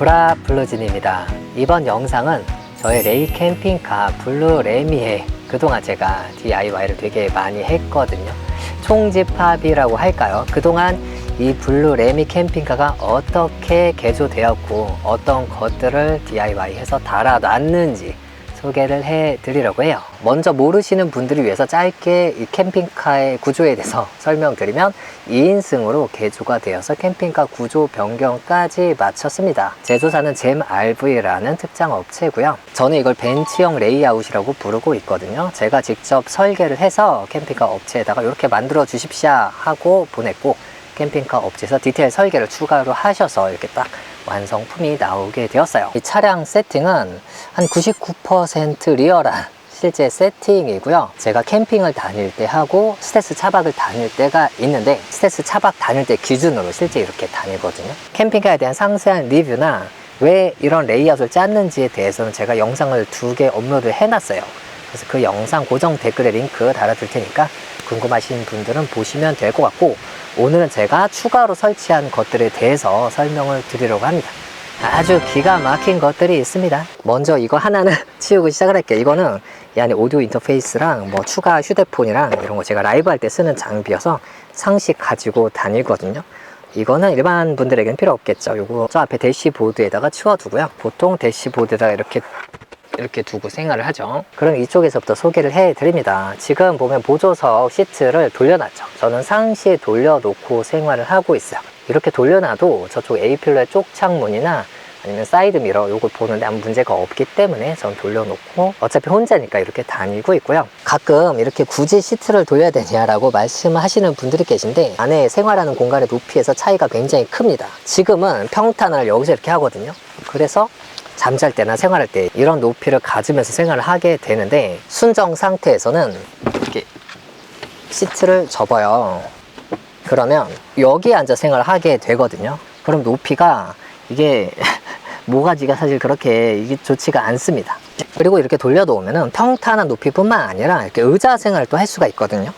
브라블루진입니다. 이번 영상은 저의 레이 캠핑카 블루 레미에 그동안 제가 DIY를 되게 많이 했거든요. 총집합이라고 할까요? 그동안 이 블루 레미 캠핑카가 어떻게 개조되었고 어떤 것들을 DIY해서 달아놨는지 소개를 해드리려고 해요. 먼저 모르시는 분들을 위해서 짧게 이 캠핑카의 구조에 대해서 설명드리면 2인승으로 개조가 되어서 캠핑카 구조 변경까지 마쳤습니다. 제조사는 잼RV라는 특장 업체고요. 저는 이걸 벤치형 레이아웃이라고 부르고 있거든요. 제가 직접 설계를 해서 캠핑카 업체에다가 이렇게 만들어 주십시오 하고 보냈고, 캠핑카 업체에서 디테일 설계를 추가로 하셔서 이렇게 딱 완성품이 나오게 되었어요. 이 차량 세팅은 한 99% 리얼한 실제 세팅이고요. 제가 캠핑을 다닐 때 하고 스텔스 차박을 다닐 때가 있는데, 스텔스 차박 다닐 때 기준으로 실제 이렇게 다니거든요. 캠핑카에 대한 상세한 리뷰나 왜 이런 레이아웃을 짰는지에 대해서는 제가 영상을 2개 업로드 해놨어요. 그래서 그 영상 고정 댓글에 링크 달아둘 테니까 궁금하신 분들은 보시면 될 것 같고, 오늘은 제가 추가로 설치한 것들에 대해서 설명을 드리려고 합니다. 아주 기가 막힌 것들이 있습니다. 먼저 이거 하나는 치우고 시작을 할게요. 이거는 이 안에 오디오 인터페이스랑 뭐 추가 휴대폰이랑 이런 거 제가 라이브 할 때 쓰는 장비여서 상시 가지고 다니거든요. 이거는 일반 분들에게는 필요 없겠죠. 요거 저 앞에 대시보드에다가 치워두고요. 보통 대시보드에다가 이렇게 두고 생활을 하죠. 그럼 이쪽에서부터 소개를 해드립니다. 지금 보면 보조석 시트를 돌려놨죠. 저는 상시에 돌려놓고 생활을 하고 있어요. 이렇게 돌려놔도 저쪽 A필러의 쪽 창문이나 아니면 사이드 미러 요걸 보는데 아무 문제가 없기 때문에 전 돌려놓고 어차피 혼자니까 이렇게 다니고 있고요. 가끔 이렇게 굳이 시트를 돌려야 되냐라고 말씀하시는 분들이 계신데, 안에 생활하는 공간의 높이에서 차이가 굉장히 큽니다. 지금은 평탄을 여기서 이렇게 하거든요. 그래서 잠잘 때나 생활할 때 이런 높이를 가지면서 생활을 하게 되는데, 순정 상태에서는 이렇게 시트를 접어요. 그러면 여기에 앉아 생활을 하게 되거든요. 그럼 높이가 이게 모가지가 사실 그렇게 이게 좋지가 않습니다. 그리고 이렇게 돌려놓으면 평탄한 높이뿐만 아니라 이렇게 의자 생활을 또 할 수가 있거든요.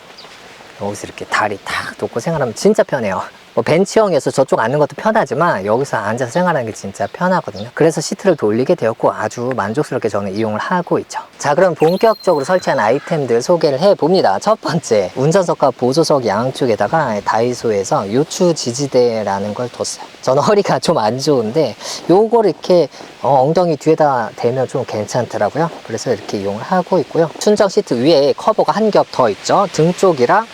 여기서 이렇게 다리 탁 놓고 생활하면 진짜 편해요. 뭐 벤치형에서 저쪽 앉는 것도 편하지만 여기서 앉아서 생활하는 게 진짜 편하거든요. 그래서 시트를 돌리게 되었고 아주 만족스럽게 저는 이용을 하고 있죠. 자, 그럼 본격적으로 설치한 아이템들 소개를 해봅니다. 첫 번째, 운전석과 보조석 양쪽에다가 다이소에서 요추 지지대라는 걸 뒀어요. 저는 허리가 좀 안 좋은데 요걸 이렇게 엉덩이 뒤에다 대면 좀 괜찮더라고요. 그래서 이렇게 이용을 하고 있고요. 순정 시트 위에 커버가 한 겹 더 있죠. 등 쪽이랑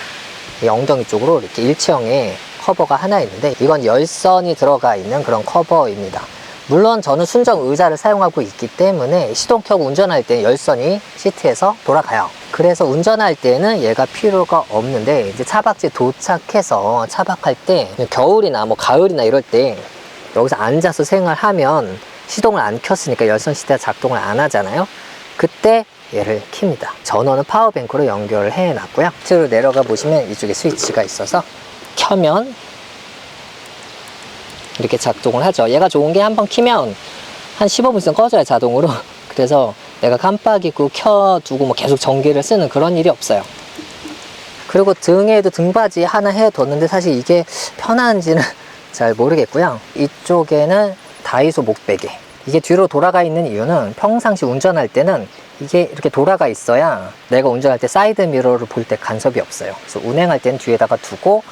이 엉덩이 쪽으로 이렇게 일체형의 커버가 하나 있는데, 이건 열선이 들어가 있는 그런 커버입니다. 물론 저는 순정 의자를 사용하고 있기 때문에 시동 켜고 운전할 때 열선이 시트에서 돌아가요. 그래서 운전할 때는 얘가 필요가 없는데, 이제 차박지에 도착해서 차박할 때 겨울이나 뭐 가을이나 이럴 때 여기서 앉아서 생활하면 시동을 안 켰으니까 열선 시트가 작동을 안 하잖아요. 그때 얘를 킵니다. 전원은 파워뱅크로 연결을 해 놨고요. 밑으로 내려가 보시면 이쪽에 스위치가 있어서 켜면 이렇게 작동을 하죠. 얘가 좋은 게 한번 키면 한 15분 있으면 꺼져요, 자동으로. 그래서 내가 깜빡이고 켜두고 뭐 계속 전기를 쓰는 그런 일이 없어요. 그리고 등에도 등받이 하나 해뒀는데 사실 이게 편한지는 잘 모르겠고요. 이쪽에는 다이소 목베개. 이게 뒤로 돌아가 있는 이유는 평상시 운전할 때는 이게 이렇게 돌아가 있어야 내가 운전할 때 사이드 미러를 볼 때 간섭이 없어요. 그래서 운행할 때는 뒤에다가 두고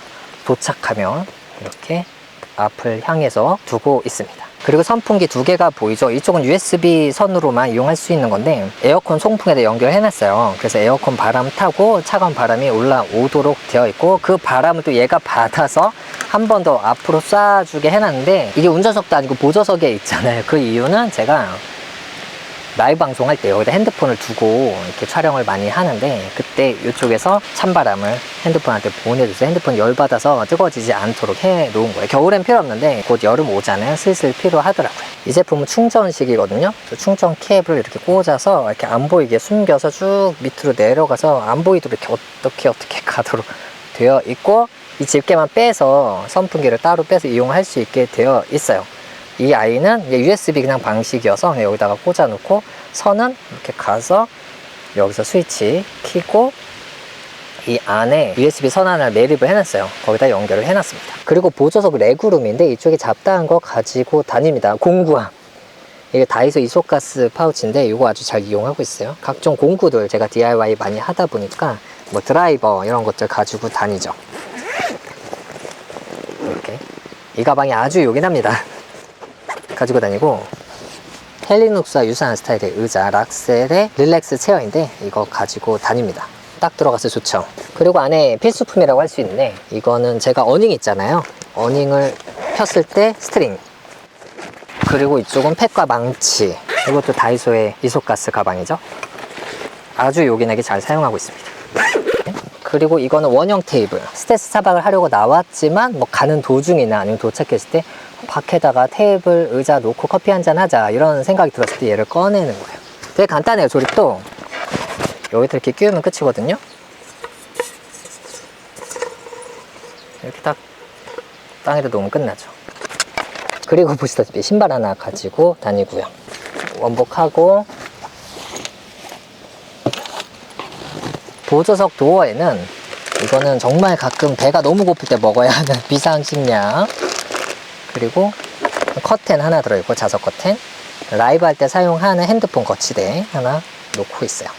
도착하면 이렇게 앞을 향해서 두고 있습니다. 그리고 선풍기 2개가 보이죠? 이쪽은 USB 선으로만 이용할 수 있는 건데 에어컨 송풍에다 연결해 놨어요. 그래서 에어컨 바람 타고 차가운 바람이 올라오도록 되어 있고, 그 바람을 또 얘가 받아서 한 번 더 앞으로 쏴주게 해놨는데, 이게 운전석도 아니고 보조석에 있잖아요. 그 이유는 제가 라이브 방송할 때 여기다 핸드폰을 두고 이렇게 촬영을 많이 하는데, 그때 이쪽에서 찬바람을 핸드폰한테 보내줘서 핸드폰 열받아서 뜨거워지지 않도록 해 놓은 거예요. 겨울엔 필요 없는데 곧 여름 오잖아요. 슬슬 필요하더라고요. 이 제품은 충전식이거든요. 충전 케이블을 이렇게 꽂아서 이렇게 안 보이게 숨겨서 쭉 밑으로 내려가서 안 보이도록 이렇게 어떻게 가도록 되어 있고, 이 집게만 빼서 선풍기를 따로 빼서 이용할 수 있게 되어 있어요. 이 아이는 USB 그냥 방식이어서 여기다가 꽂아 놓고, 선은 이렇게 가서 여기서 스위치 켜고 이 안에 USB 선 하나를 매립을 해놨어요. 거기다 연결을 해놨습니다. 그리고 보조석 레그룸인데 이쪽에 잡다한 거 가지고 다닙니다. 공구함. 이게 다이소 이소가스 파우치인데 이거 아주 잘 이용하고 있어요. 각종 공구들 제가 DIY 많이 하다 보니까 뭐 드라이버 이런 것들 가지고 다니죠. 이렇게 이 가방이 아주 요긴합니다. 가지고 다니고, 헬리눅스와 유사한 스타일의 의자 락셀의 릴렉스 체어인데 이거 가지고 다닙니다. 딱 들어가서 좋죠. 그리고 안에 필수품이라고 할 수 있는데, 이거는 제가 어닝 있잖아요. 어닝을 폈을 때 스트링, 그리고 이쪽은 팩과 망치. 이것도 다이소의 이소가스 가방이죠. 아주 요긴하게 잘 사용하고 있습니다. 그리고 이거는 원형 테이블. 스트레스 사박을 하려고 나왔지만 뭐 가는 도중이나 아니면 도착했을 때 밖에다가 테이블, 의자 놓고 커피 한잔 하자 이런 생각이 들었을 때 얘를 꺼내는 거예요. 되게 간단해요. 조립도 여기다 이렇게 끼우면 끝이거든요. 이렇게 딱 땅에다 놓으면 끝나죠. 그리고 보시다시피 신발 하나 가지고 다니고요. 원복하고, 보조석 도어에는 이거는 정말 가끔 배가 너무 고플 때 먹어야 하는 비상식량, 그리고 커튼 하나 들어있고, 자석 커튼, 라이브 할 때 사용하는 핸드폰 거치대 하나 놓고 있어요.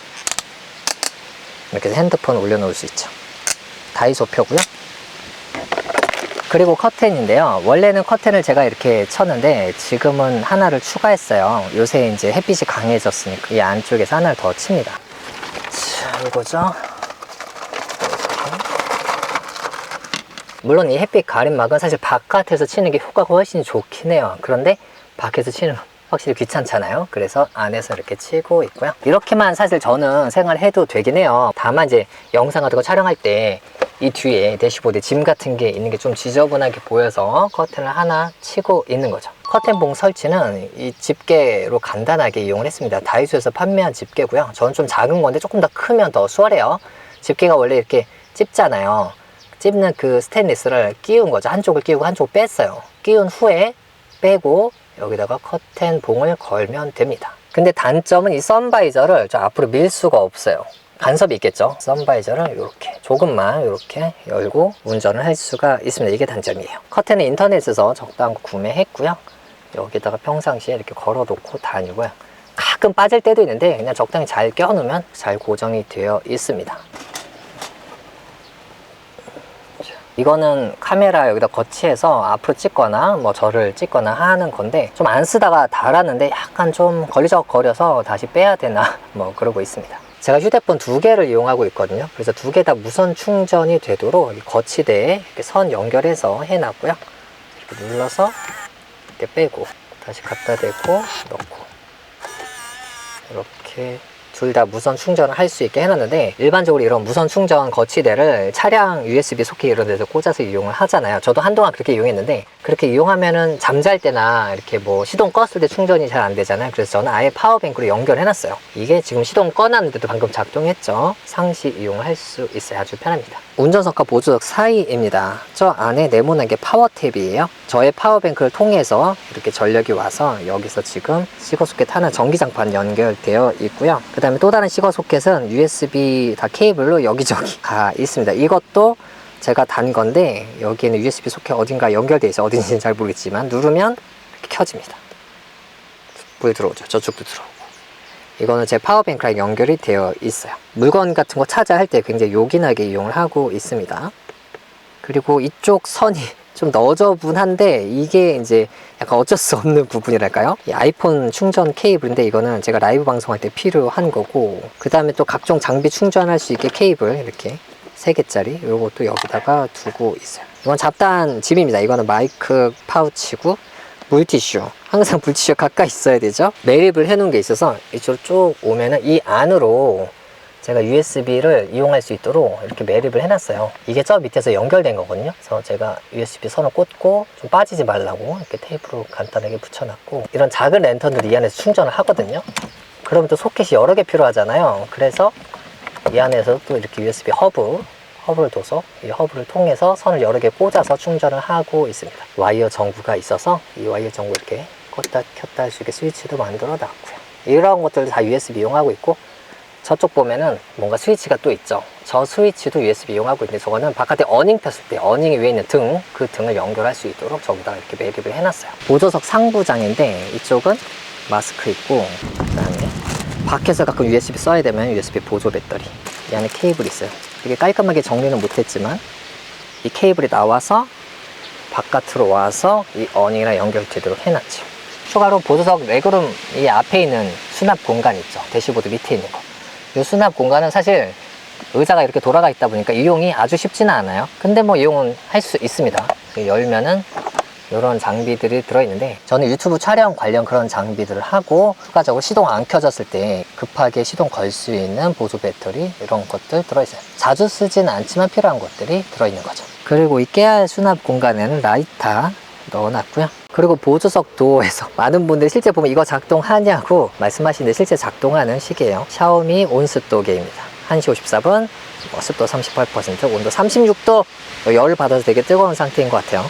이렇게 해서 핸드폰 올려놓을 수 있죠. 다이소 표고요. 그리고 커튼인데요. 원래는 커튼을 제가 이렇게 쳤는데 지금은 하나를 추가했어요. 요새 이제 햇빛이 강해졌으니까 이 안쪽에서 하나를 더 칩니다. 자, 이거죠. 물론 이 햇빛 가림막은 사실 바깥에서 치는 게 효과가 훨씬 좋긴 해요. 그런데 밖에서 치는 건 확실히 귀찮잖아요. 그래서 안에서 이렇게 치고 있고요. 이렇게만 사실 저는 생활해도 되긴 해요. 다만 이제 영상 같은 거 촬영할 때 이 뒤에 대시보드에 짐 같은 게 있는 게 좀 지저분하게 보여서 커튼을 하나 치고 있는 거죠. 커튼봉 설치는 이 집게로 간단하게 이용을 했습니다. 다이소에서 판매한 집게고요. 저는 좀 작은 건데 조금 더 크면 더 수월해요. 집게가 원래 이렇게 찝잖아요. 찝는 그 스테인리스를 끼운 거죠. 한쪽을 끼우고 한쪽 뺐어요. 끼운 후에 빼고 여기다가 커튼봉을 걸면 됩니다. 근데 단점은 이 선바이저를 저 앞으로 밀 수가 없어요. 간섭이 있겠죠. 선바이저를 이렇게 조금만 이렇게 열고 운전을 할 수가 있습니다. 이게 단점이에요. 커튼은 인터넷에서 적당한 거 구매했고요. 여기다가 평상시에 이렇게 걸어 놓고 다니고요. 가끔 빠질 때도 있는데 그냥 적당히 잘 껴놓으면 잘 고정이 되어 있습니다. 이거는 카메라 여기다 거치해서 앞으로 찍거나 뭐 저를 찍거나 하는 건데, 좀 안 쓰다가 닳았는데 약간 좀 걸리적거려서 다시 빼야 되나 뭐 그러고 있습니다. 제가 휴대폰 2개를 이용하고 있거든요. 그래서 2개 다 무선 충전이 되도록 거치대에 이렇게 선 연결해서 해놨고요. 이렇게 눌러서 이렇게 빼고 다시 갖다 대고 넣고, 이렇게 둘 다 무선 충전을 할 수 있게 해놨는데, 일반적으로 이런 무선 충전 거치대를 차량 USB 소켓 이런 데서 꽂아서 이용을 하잖아요. 저도 한동안 그렇게 이용했는데, 그렇게 이용하면은 잠잘 때나 이렇게 뭐 시동 껐을 때 충전이 잘 안 되잖아요. 그래서 저는 아예 파워뱅크로 연결해놨어요. 이게 지금 시동 꺼놨는데도 방금 작동했죠. 상시 이용을 할 수 있어요. 아주 편합니다. 운전석과 보조석 사이입니다. 저 안에 네모난 게 파워탭이에요. 저의 파워뱅크를 통해서 이렇게 전력이 와서 여기서 지금 시거소켓 하나 전기장판 연결되어 있고요. 그 다음에 또 다른 시거소켓은 USB 다 케이블로 여기저기 가 있습니다. 이것도 제가 단 건데 여기에는 USB 소켓 어딘가 연결되어 있어요. 어딘지는 잘 모르겠지만 누르면 이렇게 켜집니다. 불 들어오죠. 저쪽도 들어오고. 이거는 제 파워뱅크랑 연결이 되어 있어요. 물건 같은 거 차지할 때 굉장히 요긴하게 이용을 하고 있습니다. 그리고 이쪽 선이 좀 너저분한데 이게 이제 약간 어쩔 수 없는 부분이랄까요? 이 아이폰 충전 케이블인데 이거는 제가 라이브 방송할 때 필요한 거고, 그 다음에 또 각종 장비 충전할 수 있게 케이블 이렇게 3개짜리 이것도 여기다가 두고 있어요. 이건 잡다한 짐입니다. 이거는 마이크 파우치고, 물티슈, 항상 물티슈 가까이 있어야 되죠. 매립을 해 놓은 게 있어서 이쪽으로 쭉 오면은 이 안으로 제가 USB를 이용할 수 있도록 이렇게 매립을 해놨어요. 이게 저 밑에서 연결된 거거든요. 그래서 제가 USB 선을 꽂고 좀 빠지지 말라고 이렇게 테이프로 간단하게 붙여놨고, 이런 작은 랜턴들이 이 안에서 충전을 하거든요. 그러면 또 소켓이 여러 개 필요하잖아요. 그래서 이 안에서 또 이렇게 USB 허브를 둬서 이 허브를 통해서 선을 여러 개 꽂아서 충전을 하고 있습니다. 와이어 전구가 있어서 이 와이어 전구 이렇게 껐다 켰다 할 수 있게 스위치도 만들어 놨고요. 이런 것들도 다 USB 이용하고 있고, 저쪽 보면은 뭔가 스위치가 또 있죠. 저 스위치도 USB 이용하고 있는데 저거는 바깥에 어닝 폈을 때 어닝이 위에 있는 등, 그 등을 연결할 수 있도록 저기다가 이렇게 매립을 해놨어요. 보조석 상부장인데 이쪽은 마스크 있고, 그다음에 밖에서 가끔 USB 써야 되면 USB 보조 배터리, 이 안에 케이블이 있어요. 되게 깔끔하게 정리는 못했지만 이 케이블이 나와서 바깥으로 와서 이 어닝이랑 연결되도록 해놨죠. 추가로 보조석 레그룸 이 앞에 있는 수납 공간 있죠. 대시보드 밑에 있는 거. 이 수납 공간은 사실 의자가 이렇게 돌아가 있다 보니까 이용이 아주 쉽지는 않아요. 근데 뭐 이용은 할 수 있습니다. 열면은 이런 장비들이 들어있는데, 저는 유튜브 촬영 관련 그런 장비들을 하고 추가적으로 시동 안 켜졌을 때 급하게 시동 걸 수 있는 보조 배터리 이런 것들 들어있어요. 자주 쓰지는 않지만 필요한 것들이 들어있는 거죠. 그리고 이 깨알 수납 공간에는 라이터 넣어놨고요. 그리고 보조석 도어에서 많은 분들이 실제 보면 이거 작동하냐고 말씀하시는데 실제 작동하는 시계예요. 샤오미 온습도계입니다. 1시 54분, 습도 38%, 온도 36도, 열을 받아서 되게 뜨거운 상태인 것 같아요.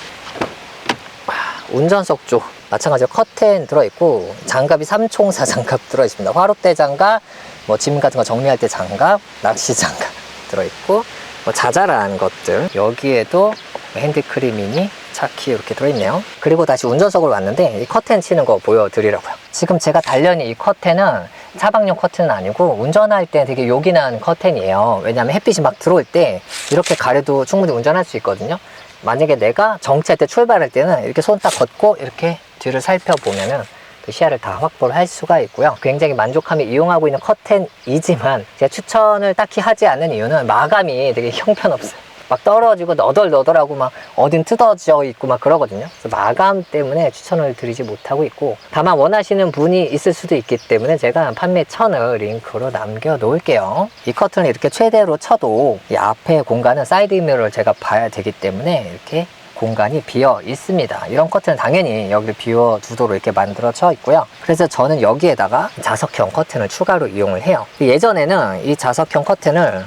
운전석 쪽 마찬가지로 커튼 들어있고, 장갑이 3총사 장갑 들어있습니다. 화롯대 장갑, 뭐 짐 같은 거 정리할 때 장갑, 낚시 장갑 들어있고, 뭐 자잘한 것들, 여기에도 핸드크림이니 차키 이렇게 들어있네요. 그리고 다시 운전석으로 왔는데 이 커튼 치는 거 보여드리려고요. 지금 제가 달려있는 이 커튼은 차박용 커튼은 아니고 운전할 때 되게 요긴한 커튼이에요. 왜냐하면 햇빛이 막 들어올 때 이렇게 가려도 충분히 운전할 수 있거든요. 만약에 내가 정차할 때 출발할 때는 이렇게 손 딱 걷고 이렇게 뒤를 살펴보면은 그 시야를 다 확보를 할 수가 있고요. 굉장히 만족하며 이용하고 있는 커튼이지만 제가 추천을 딱히 하지 않는 이유는 마감이 되게 형편없어요. 막 떨어지고 너덜너덜하고 막 어딘 뜯어져 있고 막 그러거든요. 그래서 마감 때문에 추천을 드리지 못하고 있고, 다만 원하시는 분이 있을 수도 있기 때문에 제가 판매 천을 링크로 남겨 놓을게요. 이 커튼을 이렇게 최대로 쳐도 이 앞에 공간은 사이드 미러를 제가 봐야 되기 때문에 이렇게 공간이 비어 있습니다. 이런 커튼은 당연히 여기를 비워 두도록 이렇게 만들어져 있고요. 그래서 저는 여기에다가 자석형 커튼을 추가로 이용을 해요. 예전에는 이 자석형 커튼을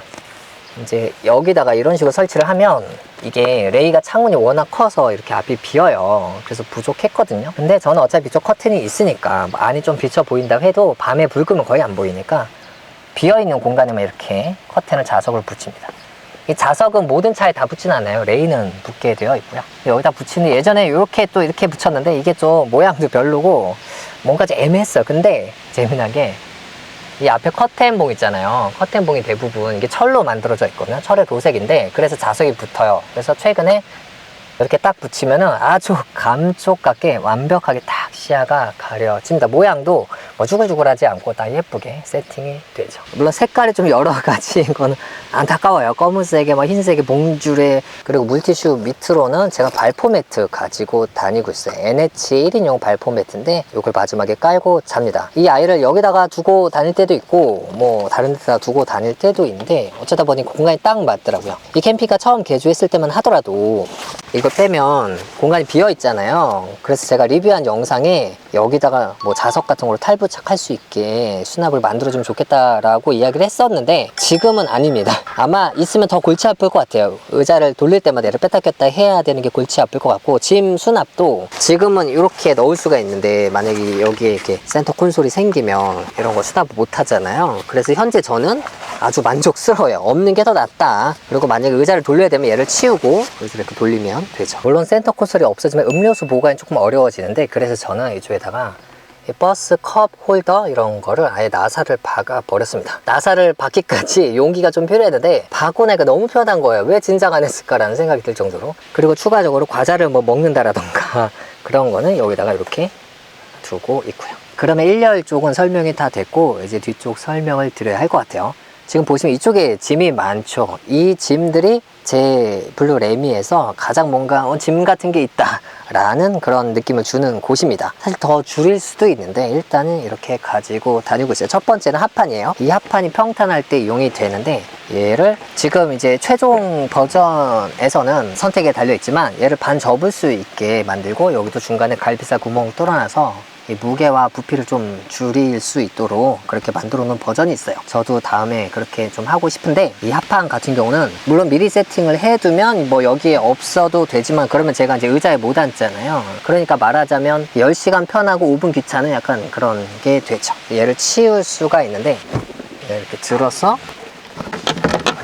이제 여기다가 이런 식으로 설치를 하면 이게 레이가 창문이 워낙 커서 이렇게 앞이 비어요. 그래서 부족했거든요. 근데 저는 어차피 이쪽 커튼이 있으니까 안이 좀 비쳐 보인다 해도 밤에 불 끄면 거의 안 보이니까 비어있는 공간에만 이렇게 커튼을 자석을 붙입니다. 이 자석은 모든 차에 다 붙지는 않아요. 레이는 붙게 되어 있고요. 여기다 붙이는, 예전에 이렇게 또 이렇게 붙였는데 이게 좀 모양도 별로고 뭔가 좀 애매했어요. 근데 재미나게 이 앞에 커튼봉 있잖아요. 커튼봉이 대부분 이게 철로 만들어져 있거든요. 철의 도색인데 그래서 자석이 붙어요. 그래서 최근에 이렇게 딱 붙이면은 아주 감쪽같게 완벽하게 딱 시야가 가려집니다. 모양도 뭐 쭈글쭈글하지 않고 딱 예쁘게 세팅이 되죠. 물론 색깔이 좀 여러 가지인 건 안타까워요. 검은색에 뭐 흰색에 봉줄에, 그리고 물티슈 밑으로는 제가 발포 매트 가지고 다니고 있어요. NH 1인용 발포 매트인데 이걸 마지막에 깔고 잡니다. 이 아이를 여기다가 두고 다닐 때도 있고 뭐 다른 데다 두고 다닐 때도 있는데 어쩌다 보니 공간이 딱 맞더라고요. 이 캠핑카 처음 개조했을 때만 하더라도 이거 빼면 공간이 비어 있잖아요. 그래서 제가 리뷰한 영상에 여기다가 뭐 자석 같은 걸로 탈부착할 수 있게 수납을 만들어주면 좋겠다라고 이야기를 했었는데 지금은 아닙니다. 아마 있으면 더 골치 아플 것 같아요. 의자를 돌릴 때마다 얘를 뺐다 꼈다 해야 되는 게 골치 아플 것 같고, 짐 수납도 지금은 이렇게 넣을 수가 있는데 만약에 여기에 이렇게 센터 콘솔이 생기면 이런 거 수납 못 하잖아요. 그래서 현재 저는 아주 만족스러워요. 없는 게 더 낫다. 그리고 만약에 의자를 돌려야 되면 얘를 치우고 의자를 이렇게 돌리면 되죠. 물론 센터 콘솔이 없어지면 음료수 보관이 조금 어려워지는데, 그래서 저는 이쪽에다가 이 버스 컵 홀더 이런 거를 아예 나사를 박아 버렸습니다. 나사를 박기까지 용기가 좀 필요했는데 박고 나니까 너무 편한 거예요. 왜 진작 안 했을까라는 생각이 들 정도로. 그리고 추가적으로 과자를 뭐 먹는다라던가 그런 거는 여기다가 이렇게 두고 있고요. 그러면 1열 쪽은 설명이 다 됐고 이제 뒤쪽 설명을 드려야 할 것 같아요. 지금 보시면 이쪽에 짐이 많죠. 이 짐들이 제 블루 레미에서 가장 뭔가 짐 같은 게 있다 라는 그런 느낌을 주는 곳입니다. 사실 더 줄일 수도 있는데 일단은 이렇게 가지고 다니고 있어요. 첫 번째는 합판이에요. 이 합판이 평탄할 때 이용이 되는데 얘를 지금 이제 최종 버전에서는 선택에 달려 있지만 얘를 반 접을 수 있게 만들고 여기도 중간에 갈비살 구멍 뚫어놔서 이 무게와 부피를 좀 줄일 수 있도록 그렇게 만들어 놓은 버전이 있어요. 저도 다음에 그렇게 좀 하고 싶은데, 이 합판 같은 경우는 물론 미리 세팅을 해두면 뭐 여기에 없어도 되지만 그러면 제가 이제 의자에 못 앉잖아요. 그러니까 말하자면 10시간 편하고 5분 귀찮은 약간 그런 게 되죠. 얘를 치울 수가 있는데 이렇게 들어서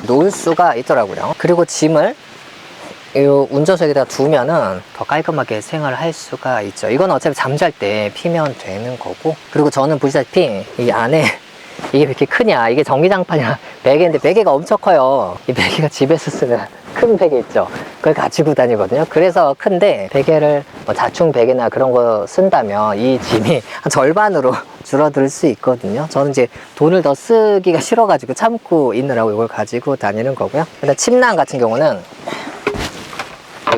놓을 수가 있더라고요. 그리고 짐을 이 운전석에다 두면은 더 깔끔하게 생활을 할 수가 있죠. 이건 어차피 잠잘 때 피면 되는 거고, 그리고 저는 보시다시피 이 안에 이게 왜 이렇게 크냐, 이게 전기장판이랑 베개인데 베개가 엄청 커요. 이 베개가 집에서 쓰는 큰 베개 있죠, 그걸 가지고 다니거든요. 그래서 큰데, 베개를 뭐 자충 베개나 그런 거 쓴다면 이 짐이 한 절반으로 줄어들 수 있거든요. 저는 이제 돈을 더 쓰기가 싫어가지고 참고 있느라고 이걸 가지고 다니는 거고요. 일단 침낭 같은 경우는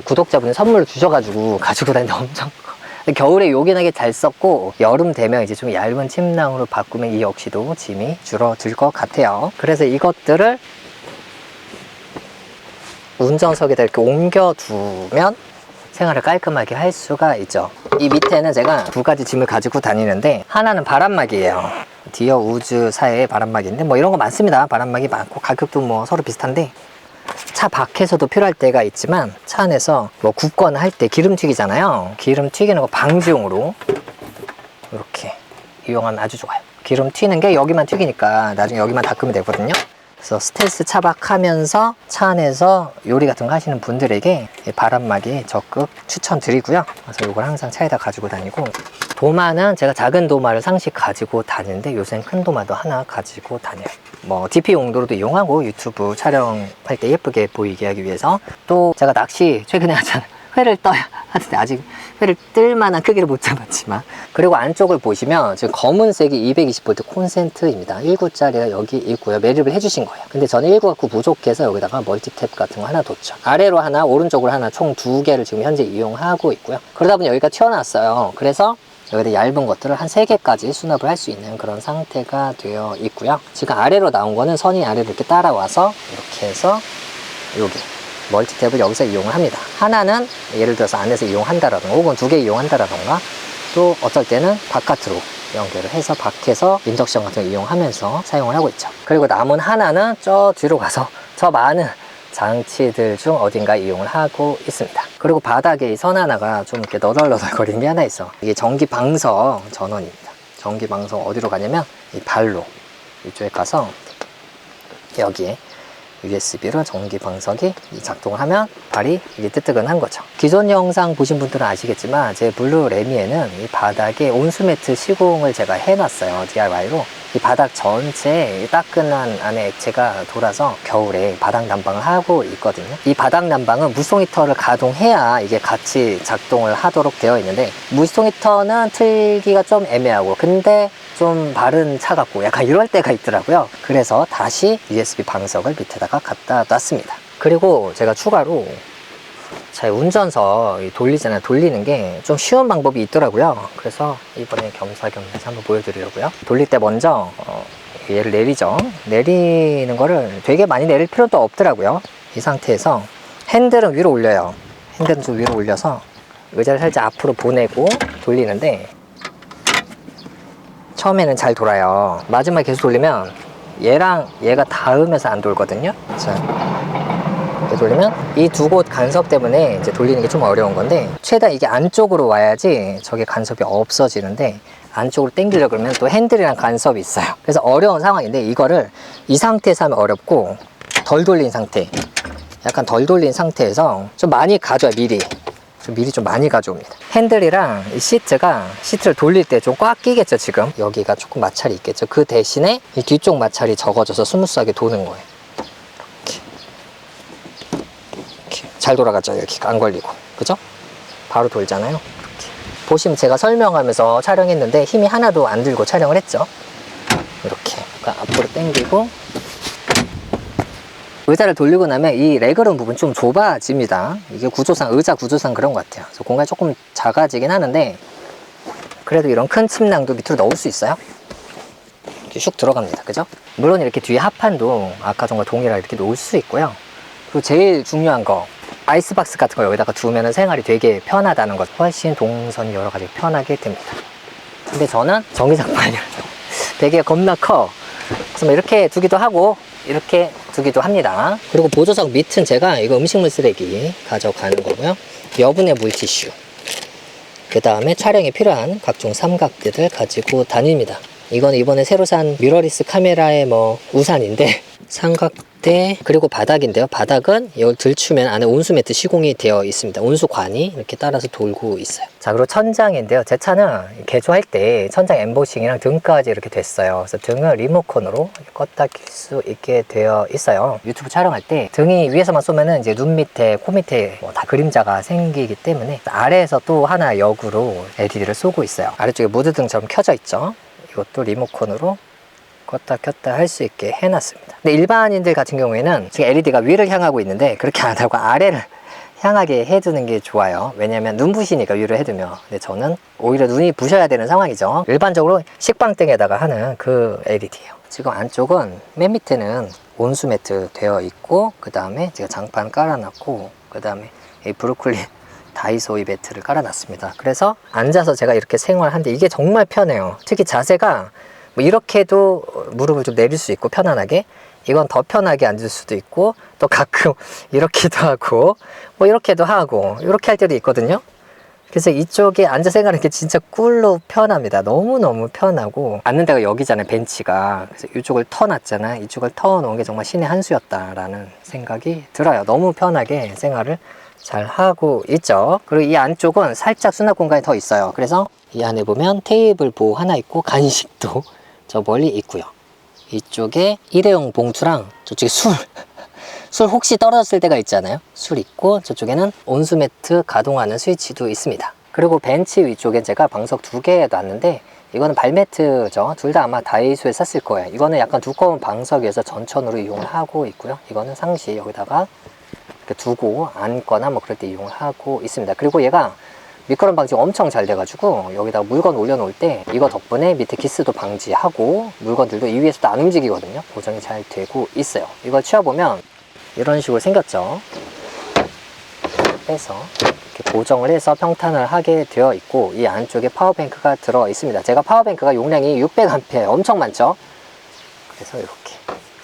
구독자분이 선물로 주셔가지고 가지고 다니는데 엄청 커. 겨울에 요긴하게 잘 썼고, 여름 되면 이제 좀 얇은 침낭으로 바꾸면 이 역시도 짐이 줄어들 것 같아요. 그래서 이것들을 운전석에다 이렇게 옮겨두면 생활을 깔끔하게 할 수가 있죠. 이 밑에는 제가 두 가지 짐을 가지고 다니는데, 하나는 바람막이에요. 디어 우즈사의 바람막이인데 뭐 이런 거 많습니다. 바람막이 많고 가격도 뭐 서로 비슷한데, 차 밖에서도 필요할 때가 있지만 차 안에서 뭐 굽거나 할 때 기름 튀기잖아요. 기름 튀기는 거 방지용으로 이렇게 이용하면 아주 좋아요. 기름 튀는 게 여기만 튀기니까 나중에 여기만 닦으면 되거든요. 그래서 스트레스 차박하면서 차 안에서 요리 같은 거 하시는 분들에게 바람막이 적극 추천드리고요. 그래서 이걸 항상 차에다 가지고 다니고, 도마는 제가 작은 도마를 상시 가지고 다니는데 요새는 큰 도마도 하나 가지고 다녀요. 뭐 DP 용도로도 이용하고, 유튜브 촬영할 때 예쁘게 보이게 하기 위해서. 또 제가 낚시 최근에 하잖아요. 회를 떠야 하는데 아직 회를 뜰 만한 크기를 못 잡았지만. 그리고 안쪽을 보시면 지금 검은색이 220V 콘센트입니다. 1구짜리가 여기 있고요. 매립을 해주신 거예요. 근데 저는 1구 갖고 부족해서 여기다가 멀티탭 같은 거 하나 뒀죠. 아래로 하나, 오른쪽으로 하나, 총 2개를 지금 현재 이용하고 있고요. 그러다 보니 여기가 튀어나왔어요. 그래서 여기다 얇은 것들을 한 3개까지 수납을 할 수 있는 그런 상태가 되어 있고요. 지금 아래로 나온 거는 선이 아래로 이렇게 따라와서 이렇게 해서 여기 멀티탭을 여기서 이용을 합니다. 하나는 예를 들어서 안에서 이용한다라던가, 혹은 2개 이용한다라던가, 또 어떨 때는 바깥으로 연결을 해서 밖에서 인덕션 같은 거 이용하면서 사용을 하고 있죠. 그리고 남은 하나는 저 뒤로 가서 저 많은 장치들 중 어딘가 이용을 하고 있습니다. 그리고 바닥에 이 선 하나가 좀 이렇게 너덜너덜 거리는 게 하나 있어. 이게 전기 방석 전원입니다. 전기 방석 어디로 가냐면 이 발로 이쪽에 가서 여기에 USB로 전기 방석이 작동을 하면 발이 이게 뜨뜨근한 거죠. 기존 영상 보신 분들은 아시겠지만 제 블루 레미에는 이 바닥에 온수매트 시공을 제가 해놨어요. DIY로. 이 바닥 전체에 따끈한 안에 액체가 돌아서 겨울에 바닥 난방을 하고 있거든요. 이 바닥 난방은 무송 히터를 가동해야 이게 같이 작동을 하도록 되어 있는데, 무송 히터는 틀기가 좀 애매하고, 근데 좀 발은 차갑고 약간 이럴 때가 있더라고요. 그래서 다시 USB 방석을 밑에다가 갖다 놨습니다. 그리고 제가 추가로 자, 운전석 돌리잖아요. 돌리는 게 좀 쉬운 방법이 있더라고요. 그래서 이번에 겸사겸사 한번 보여드리려고요. 돌릴 때 먼저 얘를 내리죠. 내리는 거를 되게 많이 내릴 필요도 없더라고요. 이 상태에서 핸들은 위로 올려요. 핸들은 좀 위로 올려서 의자를 살짝 앞으로 보내고 돌리는데, 처음에는 잘 돌아요. 마지막에 계속 돌리면 얘랑 얘가 닿으면서 안 돌거든요. 자, 이렇게 돌리면 이 두 곳 간섭 때문에 이제 돌리는 게 좀 어려운 건데, 최대한 이게 안쪽으로 와야지 저게 간섭이 없어지는데, 안쪽으로 당기려고 그러면 또 핸들이랑 간섭이 있어요. 그래서 어려운 상황인데, 이거를 이 상태에서 하면 어렵고, 덜 돌린 상태, 약간 덜 돌린 상태에서 좀 많이 가져요. 미리 좀 많이 가져옵니다. 핸들이랑 이 시트를 돌릴 때 좀 꽉 끼겠죠. 지금 여기가 조금 마찰이 있겠죠. 그 대신에 이 뒤쪽 마찰이 적어져서 스무스하게 도는 거예요. 이렇게 잘 돌아가죠. 이렇게 안 걸리고, 그죠? 바로 돌잖아요. 이렇게 보시면 제가 설명하면서 촬영했는데 힘이 하나도 안 들고 촬영을 했죠. 이렇게 그러니까 앞으로 당기고, 의자를 돌리고 나면 이 레그룸 부분 좀 좁아집니다. 이게 구조상, 의자 구조상 그런 것 같아요. 그래서 공간이 조금 작아지긴 하는데, 그래도 이런 큰 침낭도 밑으로 넣을 수 있어요. 이렇게 슉 들어갑니다. 그죠? 물론 이렇게 뒤에 합판도 아까 전과 동일하게 이렇게 놓을 수 있고요. 그리고 제일 중요한 거, 아이스박스 같은 거 여기다가 두면 생활이 되게 편하다는 것. 훨씬 동선이 여러 가지 편하게 됩니다. 근데 저는 전기장판이라서 베개가 겁나 커. 그래서 뭐 이렇게 두기도 하고 이렇게 두기도 합니다. 그리고 보조석 밑은 제가 이거 음식물 쓰레기 가져가는 거고요. 여분의 물티슈, 그 다음에 촬영에 필요한 각종 삼각대들 가지고 다닙니다. 이건 이번에 새로 산 미러리스 카메라의 뭐 우산인데, 삼각 매트대, 그리고 바닥인데요. 바닥은 이걸 들추면 안에 온수 매트 시공이 되어 있습니다. 온수관이 이렇게 따라서 돌고 있어요. 자, 그리고 천장인데요. 제 차는 개조할 때 천장 엠보싱이랑 등까지 이렇게 됐어요. 그래서 등을 리모컨으로 껐다 킬 수 있게 되어 있어요. 유튜브 촬영할 때 등이 위에서만 쏘면은 이제 눈 밑에, 코 밑에 뭐 다 그림자가 생기기 때문에 아래에서 또 하나 역으로 LED를 쏘고 있어요. 아래쪽에 무드등처럼 켜져 있죠. 이것도 리모컨으로 껐다 켰다 할 수 있게 해놨습니다. 근데 일반인들 같은 경우에는 지금 LED가 위를 향하고 있는데 그렇게 안 하고 아래를 향하게 해두는 게 좋아요. 왜냐면 눈부시니까 위로 해두면. 근데 저는 오히려 눈이 부셔야 되는 상황이죠. 일반적으로 식빵등에다가 하는 그 LED예요. 지금 안쪽은 맨 밑에는 온수 매트 되어 있고, 그 다음에 제가 장판 깔아놨고, 그 다음에 이 브로콜리 다이소이 매트를 깔아놨습니다. 그래서 앉아서 제가 이렇게 생활하는데 이게 정말 편해요. 특히 자세가 뭐 이렇게도 무릎을 좀 내릴 수 있고 편안하게, 이건 더 편하게 앉을 수도 있고, 또 가끔 이렇게도 하고 뭐 이렇게도 하고 이렇게 할 때도 있거든요. 그래서 이쪽에 앉아 생활하는 게 진짜 꿀로 편합니다. 너무너무 편하고, 앉는 데가 여기잖아요, 벤치가. 그래서 이쪽을 터놨잖아요. 이쪽을 터놓은 게 정말 신의 한 수였다라는 생각이 들어요. 너무 편하게 생활을 잘 하고 있죠. 그리고 이 안쪽은 살짝 수납 공간이 더 있어요. 그래서 이 안에 보면 테이블 보호 하나 있고 간식도 저 멀리 있고요. 이쪽에 일회용 봉투랑 저쪽에 술 혹시 떨어졌을 때가 있잖아요. 술 있고, 저쪽에는 온수 매트 가동하는 스위치도 있습니다. 그리고 벤치 위쪽에 제가 방석 2개 놨는데, 이거는 발매트죠. 둘 다 아마 다이소에 샀을 거예요. 이거는 약간 두꺼운 방석이어서 전천으로 이용을 하고 있고요. 이거는 상시 여기다가 이렇게 두고 앉거나 뭐 그럴 때 이용을 하고 있습니다. 그리고 얘가 미끄럼 방지 엄청 잘 돼가지고 여기다가 물건 올려놓을 때 이거 덕분에 밑에 기스도 방지하고 물건들도 이 위에서도 안 움직이거든요. 고정이 잘 되고 있어요. 이걸 치워보면 이런 식으로 생겼죠. 빼서 이렇게 고정을 해서 평탄을 하게 되어 있고, 이 안쪽에 파워뱅크가 들어 있습니다. 제가 파워뱅크가 용량이 600A 엄청 많죠. 그래서 이렇게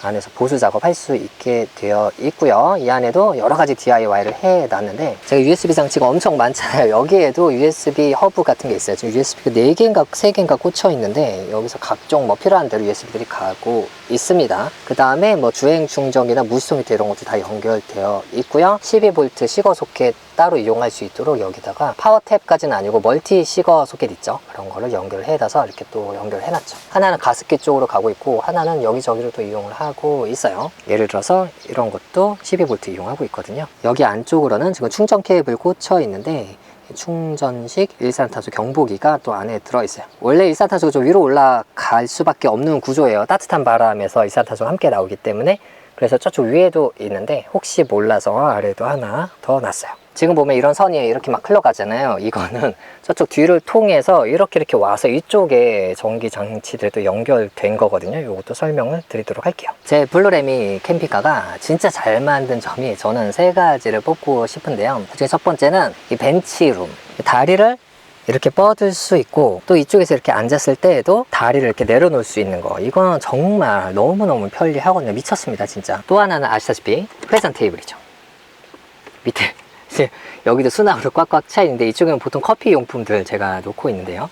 안에서 보수 작업할 수 있게 되어 있고요. 이 안에도 여러 가지 DIY를 해 놨는데, 제가 USB 장치가 엄청 많잖아요. 여기에도 USB 허브 같은 게 있어요. 지금 USB가 4개인가 3개인가 꽂혀 있는데, 여기서 각종 뭐 필요한 대로 USB들이 가고 있습니다. 그 다음에 뭐 주행 충전기나 무시통 히터 이런 것도 다 연결되어 있고요. 12V 시거 소켓 따로 이용할 수 있도록 여기다가 파워탭까지는 아니고 멀티 시거 소켓 있죠. 그런 거를 연결해놔서 이렇게 또 연결해놨죠. 하나는 가습기 쪽으로 가고 있고, 하나는 여기저기로 또 이용을 하고 있어요. 예를 들어서 이런 것도 12V 이용하고 있거든요. 여기 안쪽으로는 지금 충전 케이블 꽂혀 있는데, 충전식 일산탄소 경보기가 또 안에 들어있어요. 원래 일산탄소가 좀 위로 올라갈 수밖에 없는 구조예요. 따뜻한 바람에서 일산탄소가 함께 나오기 때문에. 그래서 저쪽 위에도 있는데 혹시 몰라서 아래도 하나 더 놨어요. 지금 보면 이런 선이 이렇게 막 흘러가잖아요. 이거는 저쪽 뒤를 통해서 이렇게 와서 이쪽에 전기 장치들도 연결된 거거든요. 이것도 설명을 드리도록 할게요. 제 블루레미 캠핑카가 진짜 잘 만든 점이, 저는 3가지를 뽑고 싶은데요. 그중에 첫 번째는 이 벤치룸, 다리를 이렇게 뻗을 수 있고, 또 이쪽에서 이렇게 앉았을 때에도 다리를 이렇게 내려놓을 수 있는 거, 이건 정말 너무너무 편리하거든요. 미쳤습니다, 진짜. 또 하나는 아시다시피 회전 테이블이죠. 밑에 여기도 수납으로 꽉꽉 차 있는데, 이쪽에는 보통 커피 용품들 제가 놓고 있는데요.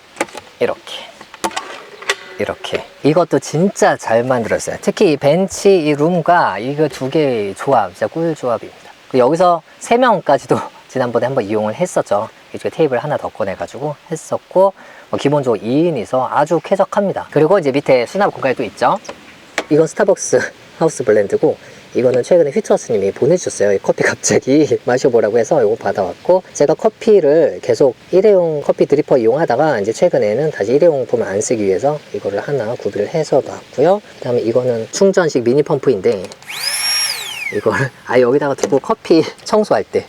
이렇게 이것도 진짜 잘 만들었어요. 특히 이 벤치 이 룸과 이거 2개의 조합, 진짜 꿀 조합입니다. 여기서 3명까지도 지난번에 한번 이용을 했었죠. 이쪽에 테이블 하나 더 꺼내가지고 했었고, 뭐 기본적으로 2인이서 아주 쾌적합니다. 그리고 이제 밑에 수납 공간이 또 있죠. 이건 스타벅스 하우스 블렌드고, 이거는 최근에 휘트워스님이 보내주셨어요. 커피 갑자기 마셔보라고 해서 이거 받아왔고, 제가 커피를 계속 일회용 커피 드리퍼 이용하다가 이제 최근에는 다시 일회용품을 안 쓰기 위해서 이거를 하나 구비를 해서 놨고요. 그 다음에 이거는 충전식 미니 펌프인데, 이거를 아예 여기다가 두고 커피 청소할 때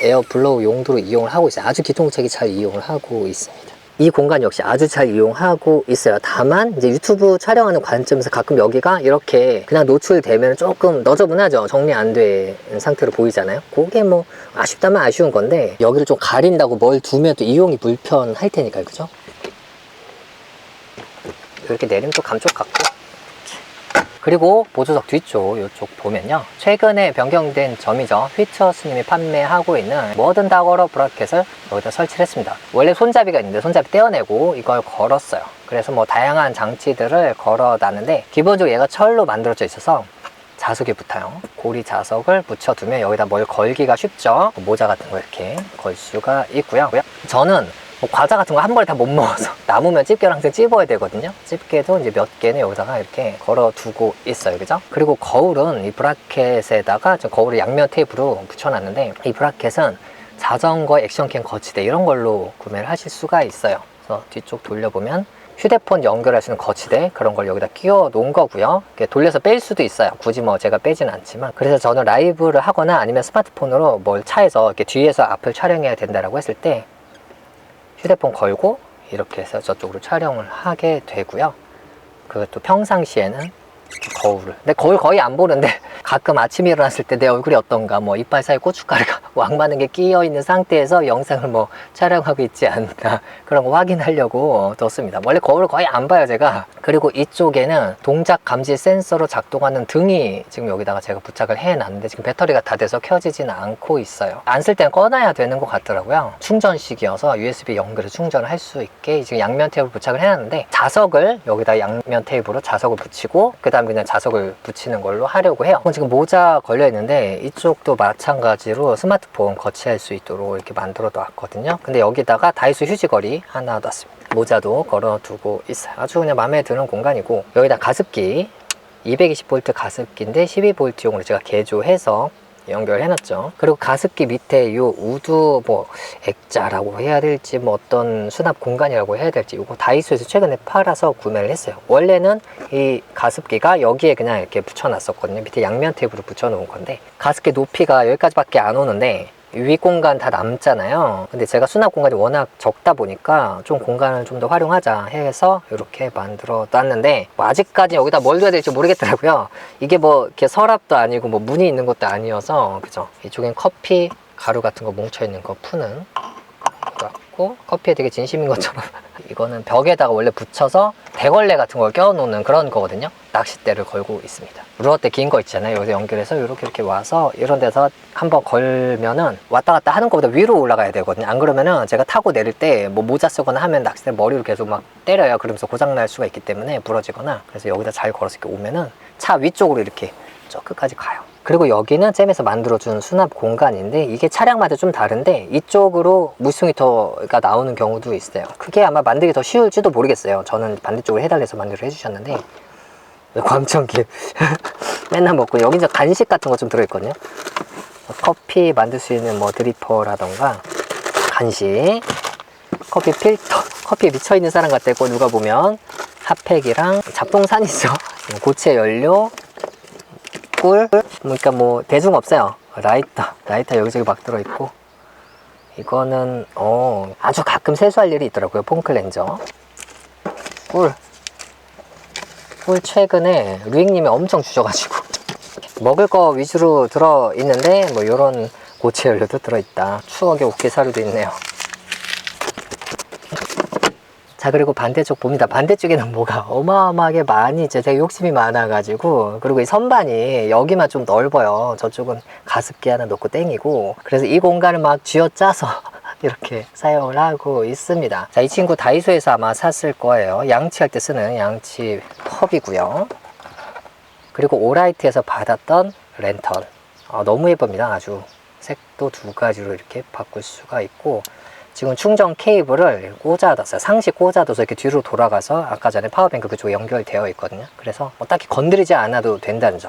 에어 블로우 용도로 이용을 하고 있어요. 아주 기통차게 잘 이용을 하고 있습니다. 이 공간 역시 아주 잘 이용하고 있어요. 다만 이제 유튜브 촬영하는 관점에서 가끔 여기가 이렇게 그냥 노출되면 조금 너저분하죠. 정리 안 된 상태로 보이잖아요. 그게 뭐 아쉽다면 아쉬운 건데, 여기를 좀 가린다고 뭘 두면 또 이용이 불편할 테니까요. 그죠? 이렇게 내리면 또 감쪽 같고, 그리고 보조석 뒤쪽 이쪽 보면요, 최근에 변경된 점이죠. 휘처스님이 판매하고 있는 뭐든 다 걸어 브라켓을 여기다 설치를 했습니다. 원래 손잡이가 있는데 손잡이 떼어내고 이걸 걸었어요. 그래서 뭐 다양한 장치들을 걸어 놨는데, 기본적으로 얘가 철로 만들어져 있어서 자석이 붙어요. 고리 자석을 붙여두면 여기다 뭘 걸기가 쉽죠. 모자 같은 거 이렇게 걸 수가 있고요. 저는 뭐 과자 같은 거 한 번에 다 못 먹어서 남으면 집게를 항상 찝어야 되거든요. 집게도 이제 몇 개는 여기다가 이렇게 걸어 두고 있어요. 그죠? 그리고 거울은 이 브라켓에다가 거울을 양면 테이프로 붙여놨는데, 이 브라켓은 자전거 액션캠 거치대 이런 걸로 구매를 하실 수가 있어요. 그래서 뒤쪽 돌려보면 휴대폰 연결할 수 있는 거치대, 그런 걸 여기다 끼워 놓은 거고요. 이렇게 돌려서 뺄 수도 있어요. 굳이 뭐 제가 빼진 않지만. 그래서 저는 라이브를 하거나 아니면 스마트폰으로 뭘 차에서 이렇게 뒤에서 앞을 촬영해야 된다라고 했을 때 휴대폰 걸고 이렇게 해서 저쪽으로 촬영을 하게 되고요. 그것도 평상시에는 거울을, 근데 거울 거의 안 보는데 가끔 아침에 일어났을 때 내 얼굴이 어떤가, 뭐 이빨 사이 고춧가루가 왕 많은 게 끼어 있는 상태에서 영상을 뭐 촬영하고 있지 않나, 그런 거 확인하려고 뒀습니다. 원래 거울을 거의 안 봐요 제가. 그리고 이쪽에는 동작 감지 센서로 작동하는 등이 지금 여기다가 제가 부착을 해 놨는데, 지금 배터리가 다 돼서 켜지지는 않고 있어요. 안 쓸 때는 꺼놔야 되는 것 같더라고요. 충전식이어서 USB 연결해서 충전을 할 수 있게 지금 양면 테이프를 부착을 해 놨는데, 자석을 여기다 양면 테이프로 자석을 붙이고 그 다음 그냥 자석을 붙이는 걸로 하려고 해요. 지금 모자 걸려 있는데 이쪽도 마찬가지로 스마트폰 거치할 수 있도록 이렇게 만들어 놨거든요. 근데 여기다가 다이소 휴지거리 하나 놨습니다. 모자도 걸어 두고 있어요. 아주 그냥 마음에 드는 공간이고, 여기다 가습기 220V 가습기인데 12V용으로 제가 개조해서 연결해 놨죠. 그리고 가습기 밑에 요 우드 뭐 액자라고 해야 될지 뭐 어떤 수납 공간이라고 해야 될지, 이거 다이소에서 최근에 팔아서 구매를 했어요. 원래는 이 가습기가 여기에 그냥 이렇게 붙여 놨었거든요. 밑에 양면 테이프로 붙여 놓은 건데, 가습기 높이가 여기까지밖에 안 오는데 윗 공간 다 남잖아요. 근데 제가 수납 공간이 워낙 적다 보니까 좀 공간을 좀 더 활용하자 해서 이렇게 만들어 놨는데, 뭐 아직까지 여기다 뭘 둬야 될지 모르겠더라고요. 이게 뭐 이렇게 서랍도 아니고 뭐 문이 있는 것도 아니어서, 그죠? 이쪽엔 커피 가루 같은 거 뭉쳐 있는 거 푸는 거 같고, 커피에 되게 진심인 것처럼 이거는 벽에다가 원래 붙여서 대걸레 같은 걸 껴 놓는 그런 거거든요. 낚싯대를 걸고 있습니다. 루어대 긴 거 있잖아요. 여기서 연결해서 이렇게 와서 이런 데서 한번 걸면은 왔다 갔다 하는 것보다 위로 올라가야 되거든요. 안 그러면은 제가 타고 내릴 때 뭐 모자 쓰거나 하면 낚싯대 머리로 계속 막 때려요. 그러면서 고장 날 수가 있기 때문에 부러지거나. 그래서 여기다 잘 걸어서 이렇게 오면은 차 위쪽으로 이렇게 저 끝까지 가요. 그리고 여기는 잼에서 만들어준 수납 공간인데, 이게 차량마다 좀 다른데 이쪽으로 무스미터가 나오는 경우도 있어요. 그게 아마 만들기 더 쉬울지도 모르겠어요. 저는 반대쪽으로 해달래서 만들어 해주셨는데, 광천길 맨날 먹고, 여기 이제 간식 같은 거 좀 들어있거든요. 커피 만들 수 있는 뭐 드리퍼라던가 간식, 커피 필터, 커피에 미쳐있는 사람 같았고, 누가 보면 핫팩이랑 잡동산이죠. 고체 연료, 꿀, 그러니까 뭐 대중 없어요. 라이터 여기저기 막 들어있고, 이거는 아주 가끔 세수할 일이 있더라고요. 폼클렌저. 꿀 최근에 루익님이 엄청 주셔가지고 먹을 거 위주로 들어있는데, 뭐 요런 고체 연료도 들어있다. 추억의 옥기사료도 있네요. 자, 그리고 반대쪽 봅니다. 반대쪽에는 뭐가 어마어마하게 많이, 제가 욕심이 많아가지고, 그리고 이 선반이 여기만 좀 넓어요. 저쪽은 가습기 하나 넣고 땡이고, 그래서 이 공간을 막 쥐어짜서 이렇게 사용을 하고 있습니다. 자, 이 친구 다이소에서 아마 샀을 거예요. 양치할 때 쓰는 양치 컵이고요. 그리고 오라이트에서 받았던 랜턴. 너무 예쁩니다. 아주 색도 두 가지로 이렇게 바꿀 수가 있고, 지금 충전 케이블을 꽂아뒀어요. 상시 꽂아둬서 이렇게 뒤로 돌아가서 아까 전에 파워뱅크 그쪽에 연결되어 있거든요. 그래서 딱히 건드리지 않아도 된다는 점,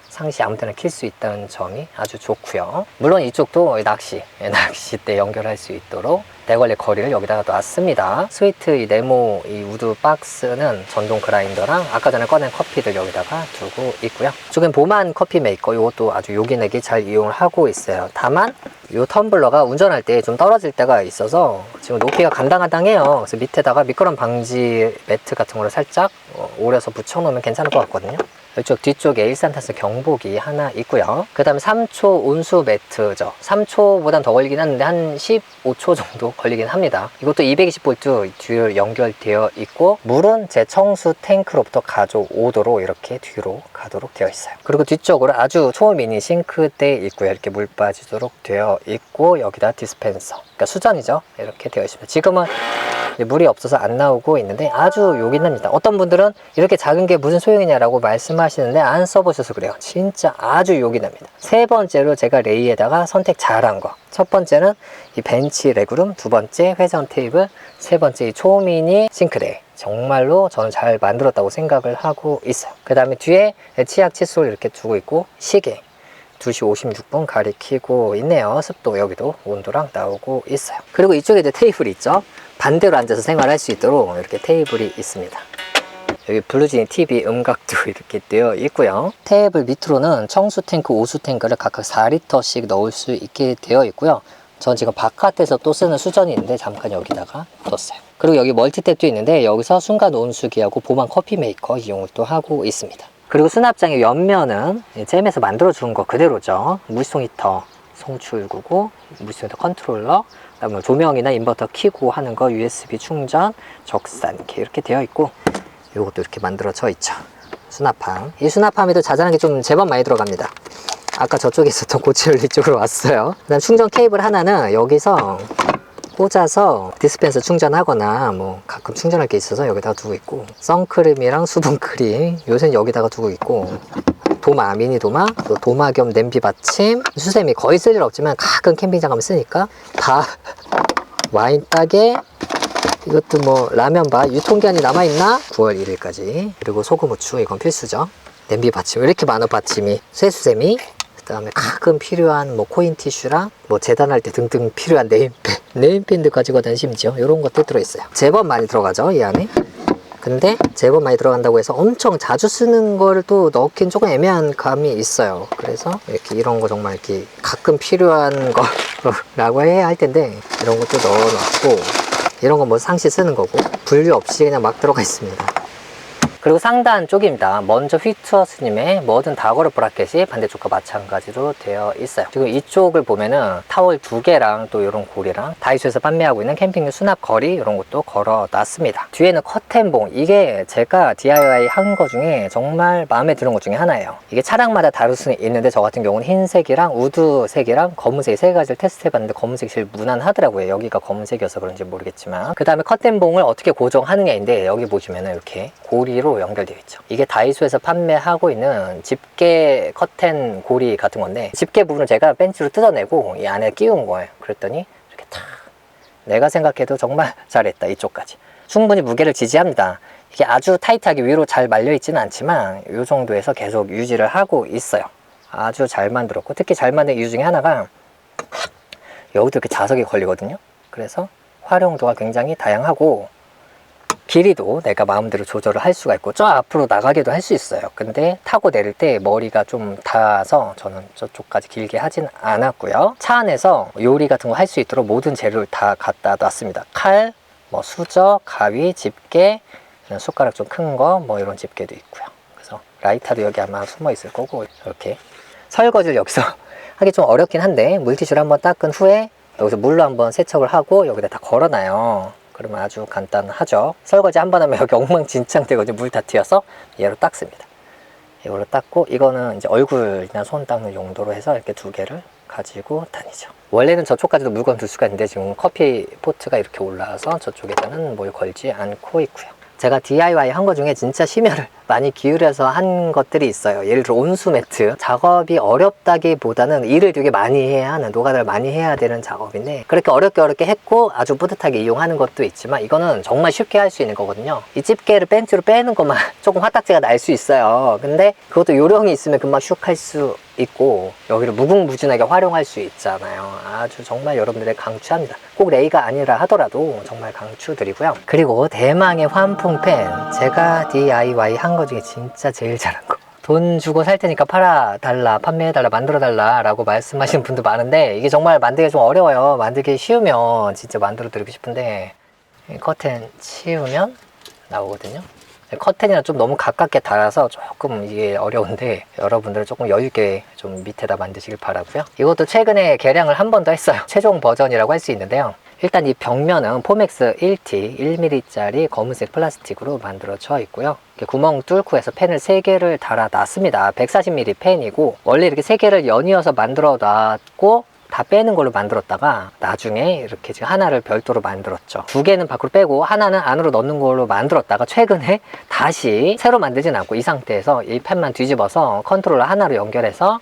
상시 아무 때나 킬 수 있다는 점이 아주 좋고요. 물론 이쪽도 낚싯대 연결할 수 있도록 대걸레 거리를 여기다가 놨습니다. 스위트 이 네모 이 우드 박스는 전동 그라인더랑 아까 전에 꺼낸 커피들 여기다가 두고 있고요. 이쪽엔 보만 커피 메이커, 이것도 아주 요긴하게 잘 이용을 하고 있어요. 다만 이 텀블러가 운전할 때 좀 떨어질 때가 있어서 지금 높이가 간당간당해요. 그래서 밑에다가 미끄럼 방지 매트 같은 거를 살짝 오려서 붙여놓으면 괜찮을 것 같거든요. 이쪽 뒤쪽에 일산탄소 경보기 하나 있고요. 그 다음에 3초 온수 매트죠. 3초보단 더 걸리긴 하는데 한 15초 정도 걸리긴 합니다. 이것도 220V 뒤로 연결되어 있고, 물은 제 청수 탱크로부터 가져오도록 이렇게 뒤로 가도록 되어 있어요. 그리고 뒤쪽으로 아주 초미니 싱크대 있고요. 이렇게 물 빠지도록 되어 있고, 여기다 디스펜서, 그러니까 수전이죠. 이렇게 되어 있습니다. 지금은 물이 없어서 안 나오고 있는데 아주 요긴합니다. 어떤 분들은 이렇게 작은 게 무슨 소용이냐라고 말씀하시는데 안 써보셔서 그래요. 진짜 아주 요긴합니다. 세 번째로 제가 레이에다가 선택 잘한 거, 첫 번째는 이 벤치 레그룸, 두 번째 회전 테이블, 세 번째 이 초미니 싱크대, 정말로 저는 잘 만들었다고 생각을 하고 있어요. 그 다음에 뒤에 치약 칫솔 이렇게 두고 있고, 시계 2시 56분 가리키고 있네요. 습도 여기도 온도랑 나오고 있어요. 그리고 이쪽에 이제 테이블이 있죠. 반대로 앉아서 생활할 수 있도록 이렇게 테이블이 있습니다. 여기 블루지니 TV 음각도 이렇게 되어 있고요. 테이블 밑으로는 청수 탱크, 오수 탱크를 각각 4리터씩 넣을 수 있게 되어 있고요. 전 지금 바깥에서 또 쓰는 수전이 있는데 잠깐 여기다가 뒀어요. 그리고 여기 멀티탭도 있는데 여기서 순간 온수기하고 보만 커피 메이커 이용을 또 하고 있습니다. 그리고 수납장의 옆면은 잼에서 만들어준 거 그대로죠. 물송 히터 송출구고, 물송 히터 컨트롤러, 그다음에 조명이나 인버터 켜고 하는 거, USB 충전, 적산 이렇게 되어 있고, 이것도 이렇게 만들어져 있죠. 수납함. 이 수납함에도 자잘한 게 좀 제법 많이 들어갑니다. 아까 저쪽에 있었던 고치를 이쪽으로 왔어요. 그다음 충전 케이블 하나는 여기서 꽂아서 디스펜서 충전하거나 뭐 가끔 충전할 게 있어서 여기다가 두고 있고, 선크림이랑 수분크림 요새는 여기다가 두고 있고, 도마, 미니 도마, 또 도마 겸 냄비 받침, 수세미 거의 쓸 일 없지만 가끔 캠핑장 가면 쓰니까 밥, 와인 따개, 이것도 뭐 라면밥, 유통기한이 남아있나? 9월 1일까지. 그리고 소금, 후추, 이건 필수죠. 냄비 받침, 이렇게 많아 받침이. 쇠수세미, 그 다음에 가끔 필요한 뭐 코인 티슈랑 뭐 재단할 때 등등 필요한 네임펜, 네임펜도 가지고 다니는 심지어 이런 것도 들어있어요. 제법 많이 들어가죠, 이 안에. 근데 제법 많이 들어간다고 해서 엄청 자주 쓰는 걸 또 넣긴 조금 애매한 감이 있어요. 그래서 이렇게 이런 거 정말 이렇게 가끔 필요한 거라고 해야 할 텐데, 이런 것도 넣어놨고, 이런 건 뭐 상시 쓰는 거고, 분류 없이 그냥 막 들어가 있습니다. 그리고 상단 쪽입니다. 먼저 휘트워스님의 뭐든 다 걸어 브라켓이 반대쪽과 마찬가지로 되어 있어요. 지금 이쪽을 보면은 타월 2개랑 또 이런 고리랑 다이소에서 판매하고 있는 캠핑용 수납 거리 이런 것도 걸어 놨습니다. 뒤에는 커튼봉, 이게 제가 DIY 한 거 중에 정말 마음에 드는 것 중에 하나예요. 이게 차량마다 다를 수는 있는데 저 같은 경우는 흰색이랑 우드색이랑 검은색 세 가지를 테스트 해봤는데 검은색이 제일 무난하더라고요. 여기가 검은색이어서 그런지 모르겠지만. 그 다음에 커튼봉을 어떻게 고정하느냐인데, 여기 보시면은 이렇게 고리로 연결되어 있죠. 이게 다이소에서 판매하고 있는 집게 커튼 고리 같은 건데, 집게 부분을 제가 벤치로 뜯어내고 이 안에 끼운 거예요. 그랬더니 이렇게 탁, 내가 생각해도 정말 잘했다. 이쪽까지 충분히 무게를 지지합니다. 이게 아주 타이트하게 위로 잘 말려 있지는 않지만 이 정도에서 계속 유지를 하고 있어요. 아주 잘 만들었고, 특히 잘 만든 이유 중에 하나가 여기도 이렇게 자석이 걸리거든요. 그래서 활용도가 굉장히 다양하고, 길이도 내가 마음대로 조절을 할 수가 있고, 저 앞으로 나가기도 할 수 있어요. 근데 타고 내릴 때 머리가 좀 닿아서 저는 저쪽까지 길게 하진 않았고요. 차 안에서 요리 같은 거 할 수 있도록 모든 재료를 다 갖다 놨습니다. 칼, 뭐 수저, 가위, 집게, 숟가락 좀 큰 거, 뭐 이런 집게도 있고요. 그래서 라이터도 여기 아마 숨어 있을 거고, 이렇게 설거지를 여기서 하기 좀 어렵긴 한데, 물티슈를 한번 닦은 후에 여기서 물로 한번 세척을 하고 여기다 다 걸어놔요. 그러면 아주 간단하죠. 설거지 한 번 하면 여기 엉망진창 되거든요. 물 다 튀어서 얘로 닦습니다. 이걸로 닦고, 이거는 이제 얼굴이나 손 닦는 용도로 해서 이렇게 2개를 가지고 다니죠. 원래는 저쪽까지도 물건 둘 수가 있는데 지금 커피 포트가 이렇게 올라와서 저쪽에다는 뭘 걸지 않고 있고요. 제가 DIY 한 거 중에 진짜 심혈을 많이 기울여서 한 것들이 있어요. 예를 들어 온수 매트, 작업이 어렵다기보다는 일을 되게 많이 해야 하는, 노가다를 많이 해야 되는 작업인데, 그렇게 어렵게 했고 아주 뿌듯하게 이용하는 것도 있지만, 이거는 정말 쉽게 할 수 있는 거거든요. 이 집게를 벤치로 빼는 것만 조금 화딱지가 날 수 있어요. 근데 그것도 요령이 있으면 금방 슉 할 수 있고, 여기를 무궁무진하게 활용할 수 있잖아요. 아주 정말 여러분들의 강추합니다. 꼭 레이가 아니라 하더라도 정말 강추드리고요. 그리고 대망의 환풍팬, 제가 DIY 한 거 중에 진짜 제일 잘한 거. 돈 주고 살 테니까 팔아달라, 판매해달라, 만들어달라 라고 말씀하시는 분도 많은데, 이게 정말 만들기가 좀 어려워요. 만들기 쉬우면 진짜 만들어 드리고 싶은데, 커튼 치우면 나오거든요. 커튼이랑 좀 너무 가깝게 달아서 조금 이게 어려운데 여러분들은 조금 여유있게 좀 밑에다 만드시길 바라고요. 이것도 최근에 개량을 한 번 더 했어요. 최종 버전이라고 할 수 있는데요. 일단 이 벽면은 포맥스 1T 1mm짜리 검은색 플라스틱으로 만들어져 있고요. 구멍 뚫고 해서 펜을 3개를 달아놨습니다. 140mm 펜이고 원래 이렇게 3개를 연이어서 만들어 놨고 다 빼는 걸로 만들었다가 나중에 이렇게 지금 하나를 별도로 만들었죠. 2개는 밖으로 빼고 하나는 안으로 넣는 걸로 만들었다가 최근에 다시 새로 만들진 않고 이 상태에서 이 펜만 뒤집어서 컨트롤러 하나로 연결해서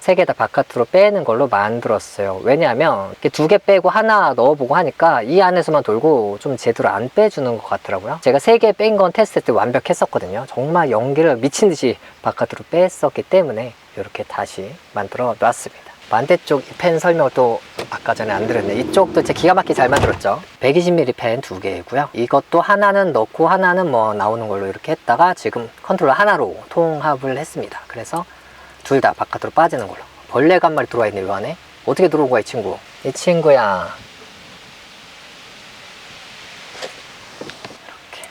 3개 다 바깥으로 빼는 걸로 만들었어요. 왜냐하면 이렇게 2개 빼고 하나 넣어보고 하니까 이 안에서만 돌고 좀 제대로 안 빼주는 것 같더라고요. 제가 3개 뺀 건 테스트 때 완벽했었거든요. 정말 연기를 미친 듯이 바깥으로 뺐었기 때문에 이렇게 다시 만들어 놨습니다. 반대쪽 이 펜 설명을 또 아까 전에 안 드렸네. 이쪽도 진짜 기가 막히게 잘 만들었죠. 120mm 펜 2개이고요. 이것도 하나는 넣고 하나는 뭐 나오는 걸로 이렇게 했다가 지금 컨트롤러 하나로 통합을 했습니다. 그래서 둘 다 바깥으로 빠지는 걸로. 벌레가 한 마리 들어와 있네, 이 안에. 어떻게 들어온 거야, 이 친구? 이 친구야. 이렇게.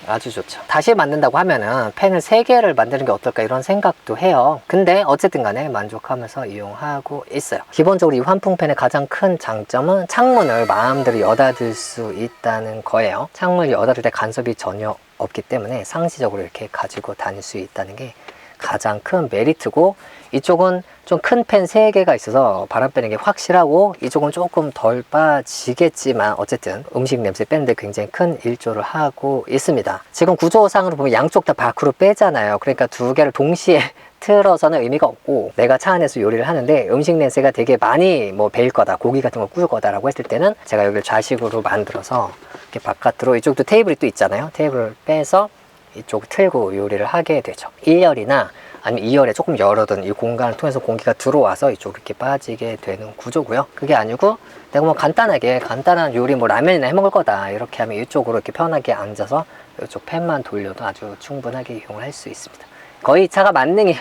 아주 좋죠. 다시 만든다고 하면은 펜을 3개를 만드는 게 어떨까 이런 생각도 해요. 근데 어쨌든 간에 만족하면서 이용하고 있어요. 기본적으로 이 환풍펜의 가장 큰 장점은 창문을 마음대로 여닫을 수 있다는 거예요. 창문을 여닫을 때 간섭이 전혀 없기 때문에 상시적으로 이렇게 가지고 다닐 수 있다는 게 가장 큰 메리트고, 이쪽은 좀 큰 펜 3개가 있어서 바람 빼는 게 확실하고 이쪽은 조금 덜 빠지겠지만 어쨌든 음식 냄새 빼는데 굉장히 큰 일조를 하고 있습니다. 지금 구조상으로 보면 양쪽 다 밖으로 빼잖아요. 그러니까 2개를 동시에 틀어서는 의미가 없고, 내가 차 안에서 요리를 하는데 음식 냄새가 되게 많이 뭐 배일 거다, 고기 같은 거 구울 거다 라고 했을 때는 제가 여기를 좌식으로 만들어서 이렇게 바깥으로, 이쪽도 테이블이 또 있잖아요. 테이블을 빼서 이쪽 틀고 요리를 하게 되죠. 1열이나 아니면 2열에 조금 열어둔 이 공간을 통해서 공기가 들어와서 이쪽으로 이렇게 빠지게 되는 구조고요. 그게 아니고 내가 뭐 간단한 요리, 뭐 라면이나 해 먹을 거다 이렇게 하면 이쪽으로 이렇게 편하게 앉아서 이쪽 펜만 돌려도 아주 충분하게 이용을 할 수 있습니다. 거의 차가 만능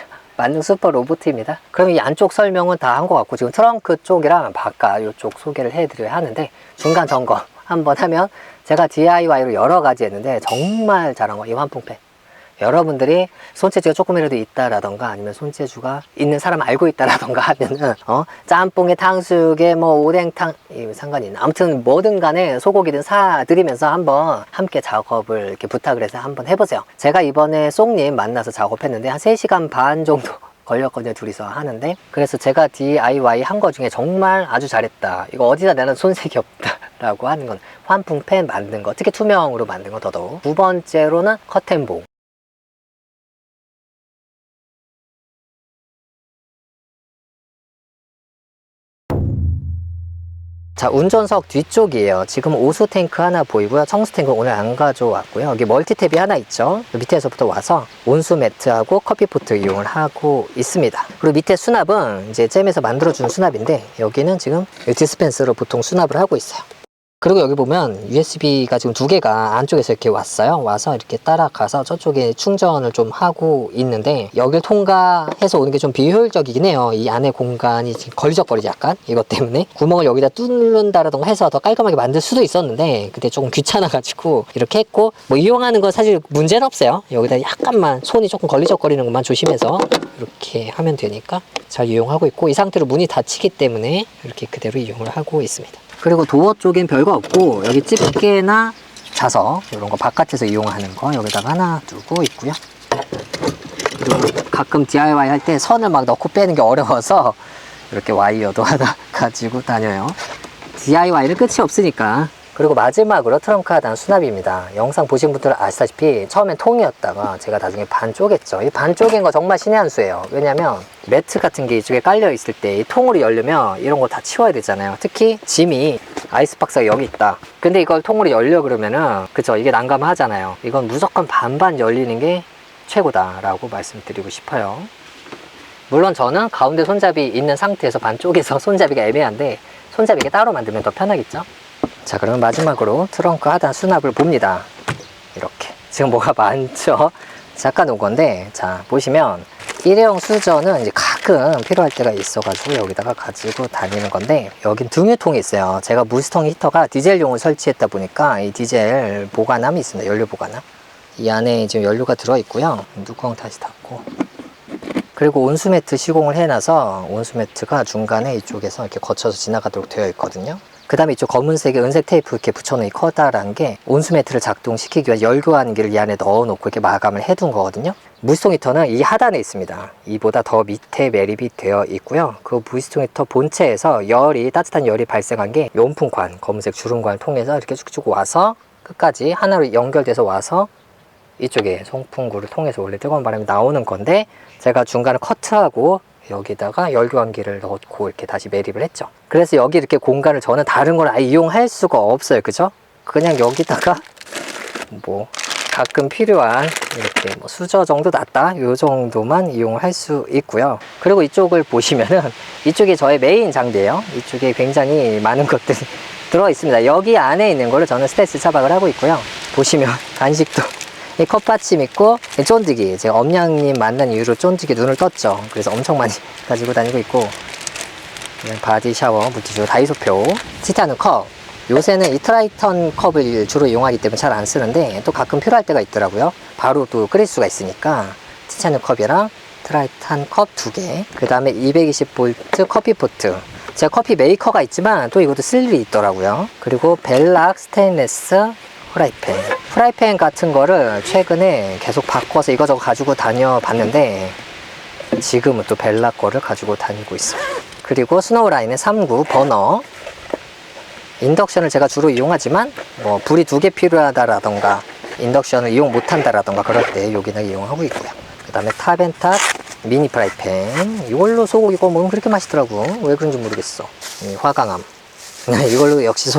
슈퍼 로봇입니다. 그럼 이 안쪽 설명은 다 한 것 같고, 지금 트렁크 쪽이랑 바깥 이쪽 소개를 해드려야 하는데, 중간 점검 한번 하면, 제가 DIY로 여러 가지 했는데 정말 잘한 거 이 환풍펜. 여러분들이 손재주가 조금이라도 있다라던가 아니면 손재주가 있는 사람 알고 있다라던가 하면은 짬뽕에 탕수육에 뭐 오뎅탕 상관이 있나, 아무튼 뭐든 간에 소고기든 사드리면서 한번 함께 작업을 이렇게 부탁을 해서 한번 해보세요. 제가 이번에 쏙님 만나서 작업했는데 한 3시간 반 정도 걸렸거든요. 둘이서 하는데. 그래서 제가 DIY 한 거 중에 정말 아주 잘했다, 이거 어디다 내는 손색이 없다 라고 하는 건 환풍펜 만든 거, 특히 투명으로 만든 거 더더욱. 2번째로는 커튼봉. 자, 운전석 뒤쪽이에요. 지금 오수 탱크 하나 보이고요. 청수 탱크 오늘 안 가져왔고요. 여기 멀티탭이 하나 있죠. 밑에서부터 와서 온수 매트하고 커피포트 이용을 하고 있습니다. 그리고 밑에 수납은 이제 잼에서 만들어준 수납인데, 여기는 지금 디스펜서로 보통 수납을 하고 있어요. 그리고 여기 보면 USB가 지금 2개가 안쪽에서 이렇게 왔어요. 와서 이렇게 따라가서 저쪽에 충전을 좀 하고 있는데, 여길 통과해서 오는 게 좀 비효율적이긴 해요. 이 안에 공간이 지금 걸리적거리지 약간, 이것 때문에 구멍을 여기다 뚫는다라던가 해서 더 깔끔하게 만들 수도 있었는데 그때 조금 귀찮아가지고 이렇게 했고, 뭐 이용하는 건 사실 문제는 없어요. 여기다 약간만 손이 조금 걸리적거리는 것만 조심해서 이렇게 하면 되니까 잘 이용하고 있고, 이 상태로 문이 닫히기 때문에 이렇게 그대로 이용을 하고 있습니다. 그리고 도어 쪽엔 별거 없고, 여기 집게나 자석 이런 거 바깥에서 이용하는 거 여기다가 하나 두고 있고요. 그리고 가끔 DIY 할 때 선을 막 넣고 빼는 게 어려워서 이렇게 와이어도 하나 가지고 다녀요. DIY는 끝이 없으니까. 그리고 마지막으로 트렁크 하단 수납입니다. 영상 보신 분들은 아시다시피 처음엔 통이었다가 제가 나중에 반 쪼갰죠. 이 반 쪼갠 거 정말 신의 한 수예요. 왜냐면 매트 같은 게 이쪽에 깔려 있을 때 이 통으로 열려면 이런 거 다 치워야 되잖아요. 특히 짐이 아이스박스가 여기 있다. 근데 이걸 통으로 열려 그러면은, 그쵸, 이게 난감하잖아요. 이건 무조건 반반 열리는 게 최고다라고 말씀드리고 싶어요. 물론 저는 가운데 손잡이 있는 상태에서 반 쪼개서 손잡이가 애매한데, 손잡이가 따로 만들면 더 편하겠죠. 자, 그러면 마지막으로 트렁크 하단 수납을 봅니다. 이렇게 지금 뭐가 많죠? 잠깐 놓은 건데, 자 보시면 일회용 수저는 이제 가끔 필요할 때가 있어가지고 여기다가 가지고 다니는 건데, 여긴 등유통이 있어요. 제가 무스텅 히터가 디젤용을 설치했다 보니까 이 디젤 보관함이 있습니다. 연료 보관함. 이 안에 지금 연료가 들어있고요. 뚜껑 다시 닫고. 그리고 온수매트 시공을 해놔서 온수매트가 중간에 이쪽에서 이렇게 거쳐서 지나가도록 되어 있거든요. 그 다음에 이쪽 검은색에 은색 테이프 이렇게 붙여놓은 이 커다란 게 온수매트를 작동시키기 위해 열 교환기를 이 안에 넣어놓고 이렇게 마감을 해둔 거거든요. 무스통 히터는 이 하단에 있습니다. 이보다 더 밑에 매립이 되어 있고요. 그 무스통 히터 본체에서 따뜻한 열이 발생한 게 온풍관, 검은색 주름관을 통해서 이렇게 쭉쭉 와서 끝까지 하나로 연결돼서 와서 이쪽에 송풍구를 통해서 원래 뜨거운 바람이 나오는 건데, 제가 중간에 커트하고 여기다가 열교환기를 넣고 이렇게 다시 매립을 했죠. 그래서 여기 이렇게 공간을 저는 다른 걸 아예 이용할 수가 없어요. 그죠? 그냥 여기다가 뭐 가끔 필요한 이렇게 뭐 수저 정도 놨다 요 정도만 이용을 할 수 있고요. 그리고 이쪽을 보시면은 이쪽이 저의 메인 장비예요. 이쪽에 굉장히 많은 것들이 들어 있습니다. 여기 안에 있는 거를 저는 스테인리스 차박을 하고 있고요. 보시면 간식도 이 컵받침 있고, 쫀득이, 제가 엄냥님 만난 이후로 쫀득이 눈을 떴죠. 그래서 엄청 많이 가지고 다니고 있고, 바디 샤워 물티슈 다이소표, 티타늄 컵. 요새는 이 트라이턴 컵을 주로 이용하기 때문에 잘 안 쓰는데 또 가끔 필요할 때가 있더라고요. 바로 또 끓일 수가 있으니까 티타늄 컵이랑 트라이탄 컵 2개, 그 다음에 220V 커피포트. 제가 커피 메이커가 있지만 또 이것도 쓸 일이 있더라고요. 그리고 벨락 스테인레스 프라이팬 같은 거를 최근에 계속 바꿔서 이거저거 가지고 다녀 봤는데 지금은 또 벨락 거를 가지고 다니고 있어요. 그리고 스노우라인의 39 버너. 인덕션을 제가 주로 이용하지만 뭐 불이 2개 필요하다라던가 인덕션을 이용 못한다라던가 그럴 때 여기나 이용하고 있고요. 그 다음에 탑앤탑 미니 프라이팬. 이걸로 소고기 구워 먹으면 그렇게 맛있더라고. 왜 그런지 모르겠어. 화강암. 이걸로 역시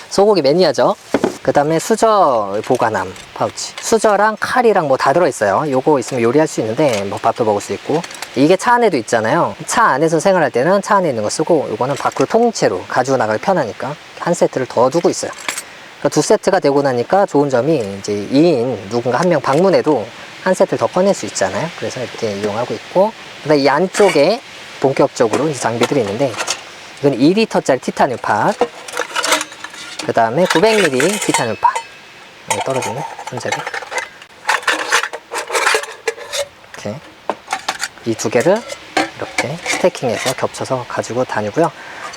소고기 매니아죠. 그 다음에 수저 보관함 파우치. 수저랑 칼이랑 뭐 다 들어있어요. 요거 있으면 요리할 수 있는데 뭐 밥도 먹을 수 있고. 이게 차 안에도 있잖아요. 차 안에서 생활할 때는 차 안에 있는 거 쓰고, 요거는 밖으로 통째로 가지고 나가기 편하니까 한 세트를 더 두고 있어요. 그러니까 2세트가 되고 나니까 좋은 점이 이제 2인 누군가 한 명 방문해도 한 세트를 더 꺼낼 수 있잖아요. 그래서 이렇게 이용하고 있고, 그다음에 이 안쪽에 본격적으로 이제 장비들이 있는데, 이건 2리터짜리 티타늄 팟, 그 다음에 900ml 티타늄 팟. 떨어지네, 손잡이. 이렇게 이 2개를 이렇게 스태킹해서 겹쳐서 가지고 다니고요.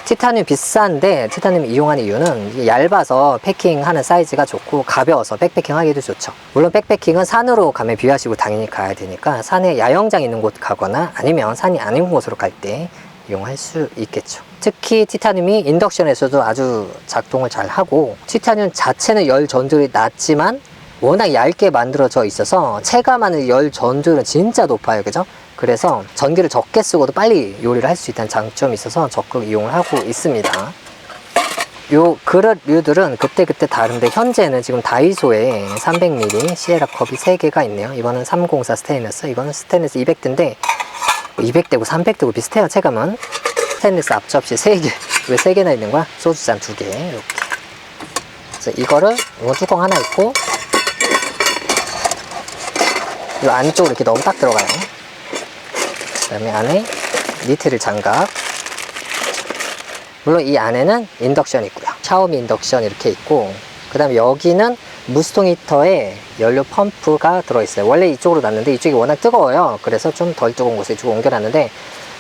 티타늄 비싼데 티타늄 이용하는 이유는 이게 얇아서 패킹하는 사이즈가 좋고 가벼워서 백패킹 하기도 좋죠. 물론 백패킹은 산으로 가면 비하시고 당연히 가야 되니까 산에 야영장 있는 곳 가거나 아니면 산이 아닌 곳으로 갈 때 이용할 수 있겠죠. 특히 티타늄이 인덕션에서도 아주 작동을 잘 하고, 티타늄 자체는 열 전도율이 낮지만 워낙 얇게 만들어져 있어서 체감하는 열 전도율은 진짜 높아요. 그죠? 그래서 전기를 적게 쓰고도 빨리 요리를 할 수 있다는 장점이 있어서 적극 이용을 하고 있습니다. 요 그릇류들은 그때그때 다른데 현재는 지금 다이소에 300ml 시에라 컵이 3개가 있네요. 이거는 304 스테인리스, 이거는 스테인리스 200대인데 200대고 300대고 비슷해요. 체감은. 스테인리스 앞접시 3개. 왜 3개나 있는 거야? 소주잔 2개 이렇게. 그래서 이거 뚜껑 하나 있고, 이 안쪽으로 이렇게 넣으면 딱 들어가요. 그 다음에 안에 니트릴 장갑. 물론 이 안에는 인덕션이 있고요. 샤오미 인덕션 이렇게 있고, 그 다음에 여기는 무스통 히터에 연료 펌프가 들어있어요. 원래 이쪽으로 놨는데 이쪽이 워낙 뜨거워요. 그래서 좀 덜 뜨거운 곳에 이쪽으로 옮겨놨는데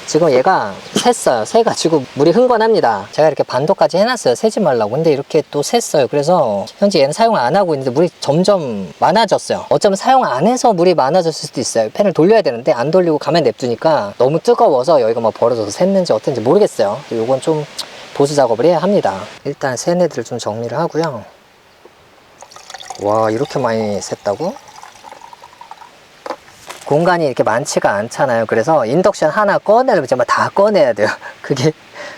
지금 얘가 샜어요. 새가지고 물이 흥건합니다. 제가 이렇게 반도까지 해놨어요. 새지 말라고. 근데 이렇게 또 샜어요. 그래서 현재 얘는 사용을 안 하고 있는데 물이 점점 많아졌어요. 어쩌면 사용 안 해서 물이 많아졌을 수도 있어요. 팬을 돌려야 되는데 안 돌리고 가만 냅두니까 너무 뜨거워서 여기가 막 벌어져서 샜는지 어떤지 모르겠어요. 요건 좀 보수 작업을 해야 합니다. 일단 새내들을 좀 정리를 하고요. 와, 이렇게 많이 샜다고? 공간이 이렇게 많지가 않잖아요. 그래서 인덕션 하나 꺼내려면 정말 다 꺼내야 돼요. 그게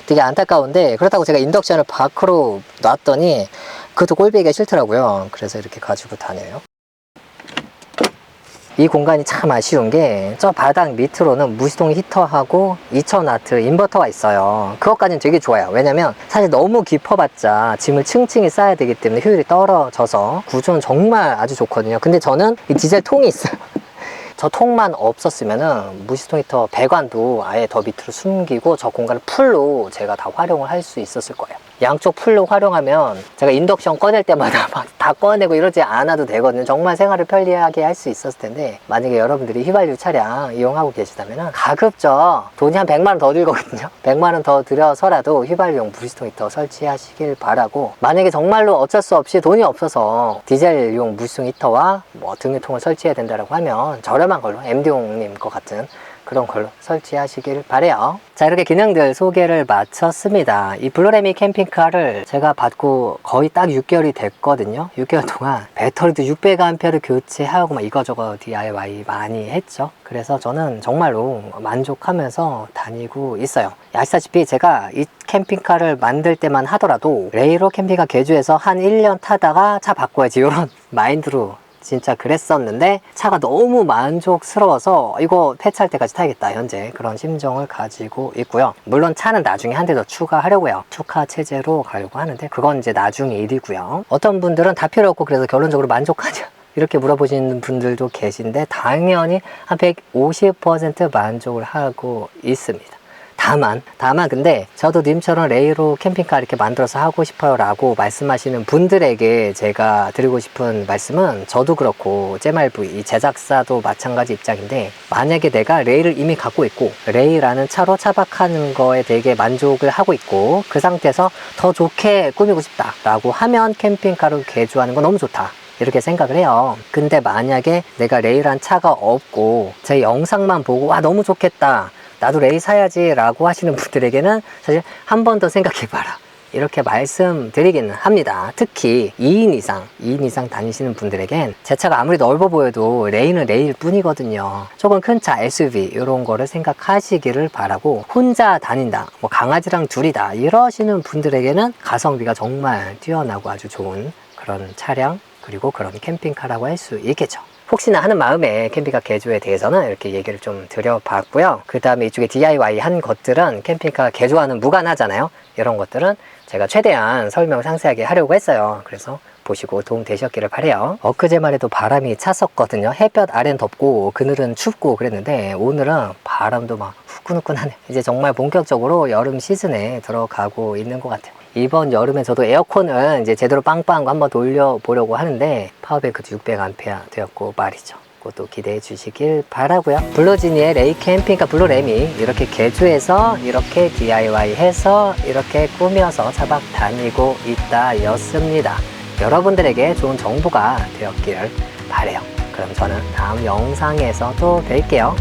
되게 안타까운데, 그렇다고 제가 인덕션을 밖으로 놨더니 그것도 꼴보기가 싫더라고요. 그래서 이렇게 가지고 다녀요. 이 공간이 참 아쉬운 게 저 바닥 밑으로는 무시동 히터하고 2000W 인버터가 있어요. 그것까지는 되게 좋아요. 왜냐면 사실 너무 깊어봤자 짐을 층층이 쌓아야 되기 때문에 효율이 떨어져서 구조는 정말 아주 좋거든요. 근데 저는 이 디젤 통이 있어요. 저 통만 없었으면은 무시동 히터 배관도 아예 더 밑으로 숨기고 저 공간을 풀로 제가 다 활용을 할 수 있었을 거예요. 양쪽 풀로 활용하면 제가 인덕션 꺼낼 때마다 막 다 꺼내고 이러지 않아도 되거든요. 정말 생활을 편리하게 할 수 있었을 텐데, 만약에 여러분들이 휘발유 차량 이용하고 계시다면 가급적 돈이 한 100만 원 더 들거든요. 100만 원 더 들여서라도 휘발유용 무시통 히터 설치하시길 바라고, 만약에 정말로 어쩔 수 없이 돈이 없어서 디젤용 무시통 히터와 뭐 등유통을 설치해야 된다고 하면 저렴한 걸로 MD용님 것 같은 그런 걸로 설치하시길 바래요. 자, 이렇게 기능들 소개를 마쳤습니다. 이 블루레미 캠핑카를 제가 받고 거의 딱 6개월이 됐거든요. 6개월 동안 배터리도 600A를 교체하고 막 이거저거 DIY 많이 했죠. 그래서 저는 정말로 만족하면서 다니고 있어요. 아시다시피 제가 이 캠핑카를 만들 때만 하더라도 레이로 캠핑카 개조해서 한 1년 타다가 차 바꿔야지 이런 마인드로 진짜 그랬었는데, 차가 너무 만족스러워서 이거 폐차할 때까지 타야겠다, 현재 그런 심정을 가지고 있고요. 물론 차는 나중에 한 대 더 추가하려고요. 축하 체제로 가려고 하는데 그건 이제 나중 일이고요. 어떤 분들은 다 필요 없고 그래서 결론적으로 만족하냐 이렇게 물어보시는 분들도 계신데, 당연히 한 150% 만족을 하고 있습니다. 다만 근데 저도 님처럼 레이로 캠핑카 이렇게 만들어서 하고 싶어요 라고 말씀하시는 분들에게 제가 드리고 싶은 말씀은, 저도 그렇고 제말부 이 제작사도 마찬가지 입장인데, 만약에 내가 레이를 이미 갖고 있고 레이라는 차로 차박하는 거에 되게 만족을 하고 있고 그 상태에서 더 좋게 꾸미고 싶다 라고 하면 캠핑카로 개조하는 건 너무 좋다 이렇게 생각을 해요. 근데 만약에 내가 레이란 차가 없고 제 영상만 보고 와 너무 좋겠다, 나도 레이 사야지 라고 하시는 분들에게는 사실 한 번 더 생각해 봐라 이렇게 말씀드리기는 합니다. 특히 2인 이상 다니시는 분들에겐 제 차가 아무리 넓어 보여도 레이는 레이일 뿐이거든요. 조금 큰 차 SUV 이런 거를 생각하시기를 바라고, 혼자 다닌다, 뭐 강아지랑 둘이다 이러시는 분들에게는 가성비가 정말 뛰어나고 아주 좋은 그런 차량, 그리고 그런 캠핑카라고 할 수 있겠죠. 혹시나 하는 마음에 캠핑카 개조에 대해서는 이렇게 얘기를 좀 드려봤고요. 그 다음에 이쪽에 DIY 한 것들은 캠핑카 개조와는 무관하잖아요. 이런 것들은 제가 최대한 설명을 상세하게 하려고 했어요. 그래서 보시고 도움 되셨기를 바래요. 엊그제만 해도 바람이 찼었거든요. 햇볕 아래는 덥고 그늘은 춥고 그랬는데, 오늘은 바람도 막 후끈후끈하네. 이제 정말 본격적으로 여름 시즌에 들어가고 있는 것 같아요. 이번 여름에 저도 에어컨을 이제 제대로 빵빵한 거 한번 돌려보려고 하는데, 파워뱅크도 600A 되었고 말이죠. 그것도 기대해 주시길 바라고요. 블루지니의 레이 캠핑카 블루레미 이렇게 개조해서 이렇게 DIY 해서 이렇게 꾸며서 차박 다니고 있다 였습니다. 여러분들에게 좋은 정보가 되었기를 바래요. 그럼 저는 다음 영상에서 또 뵐게요.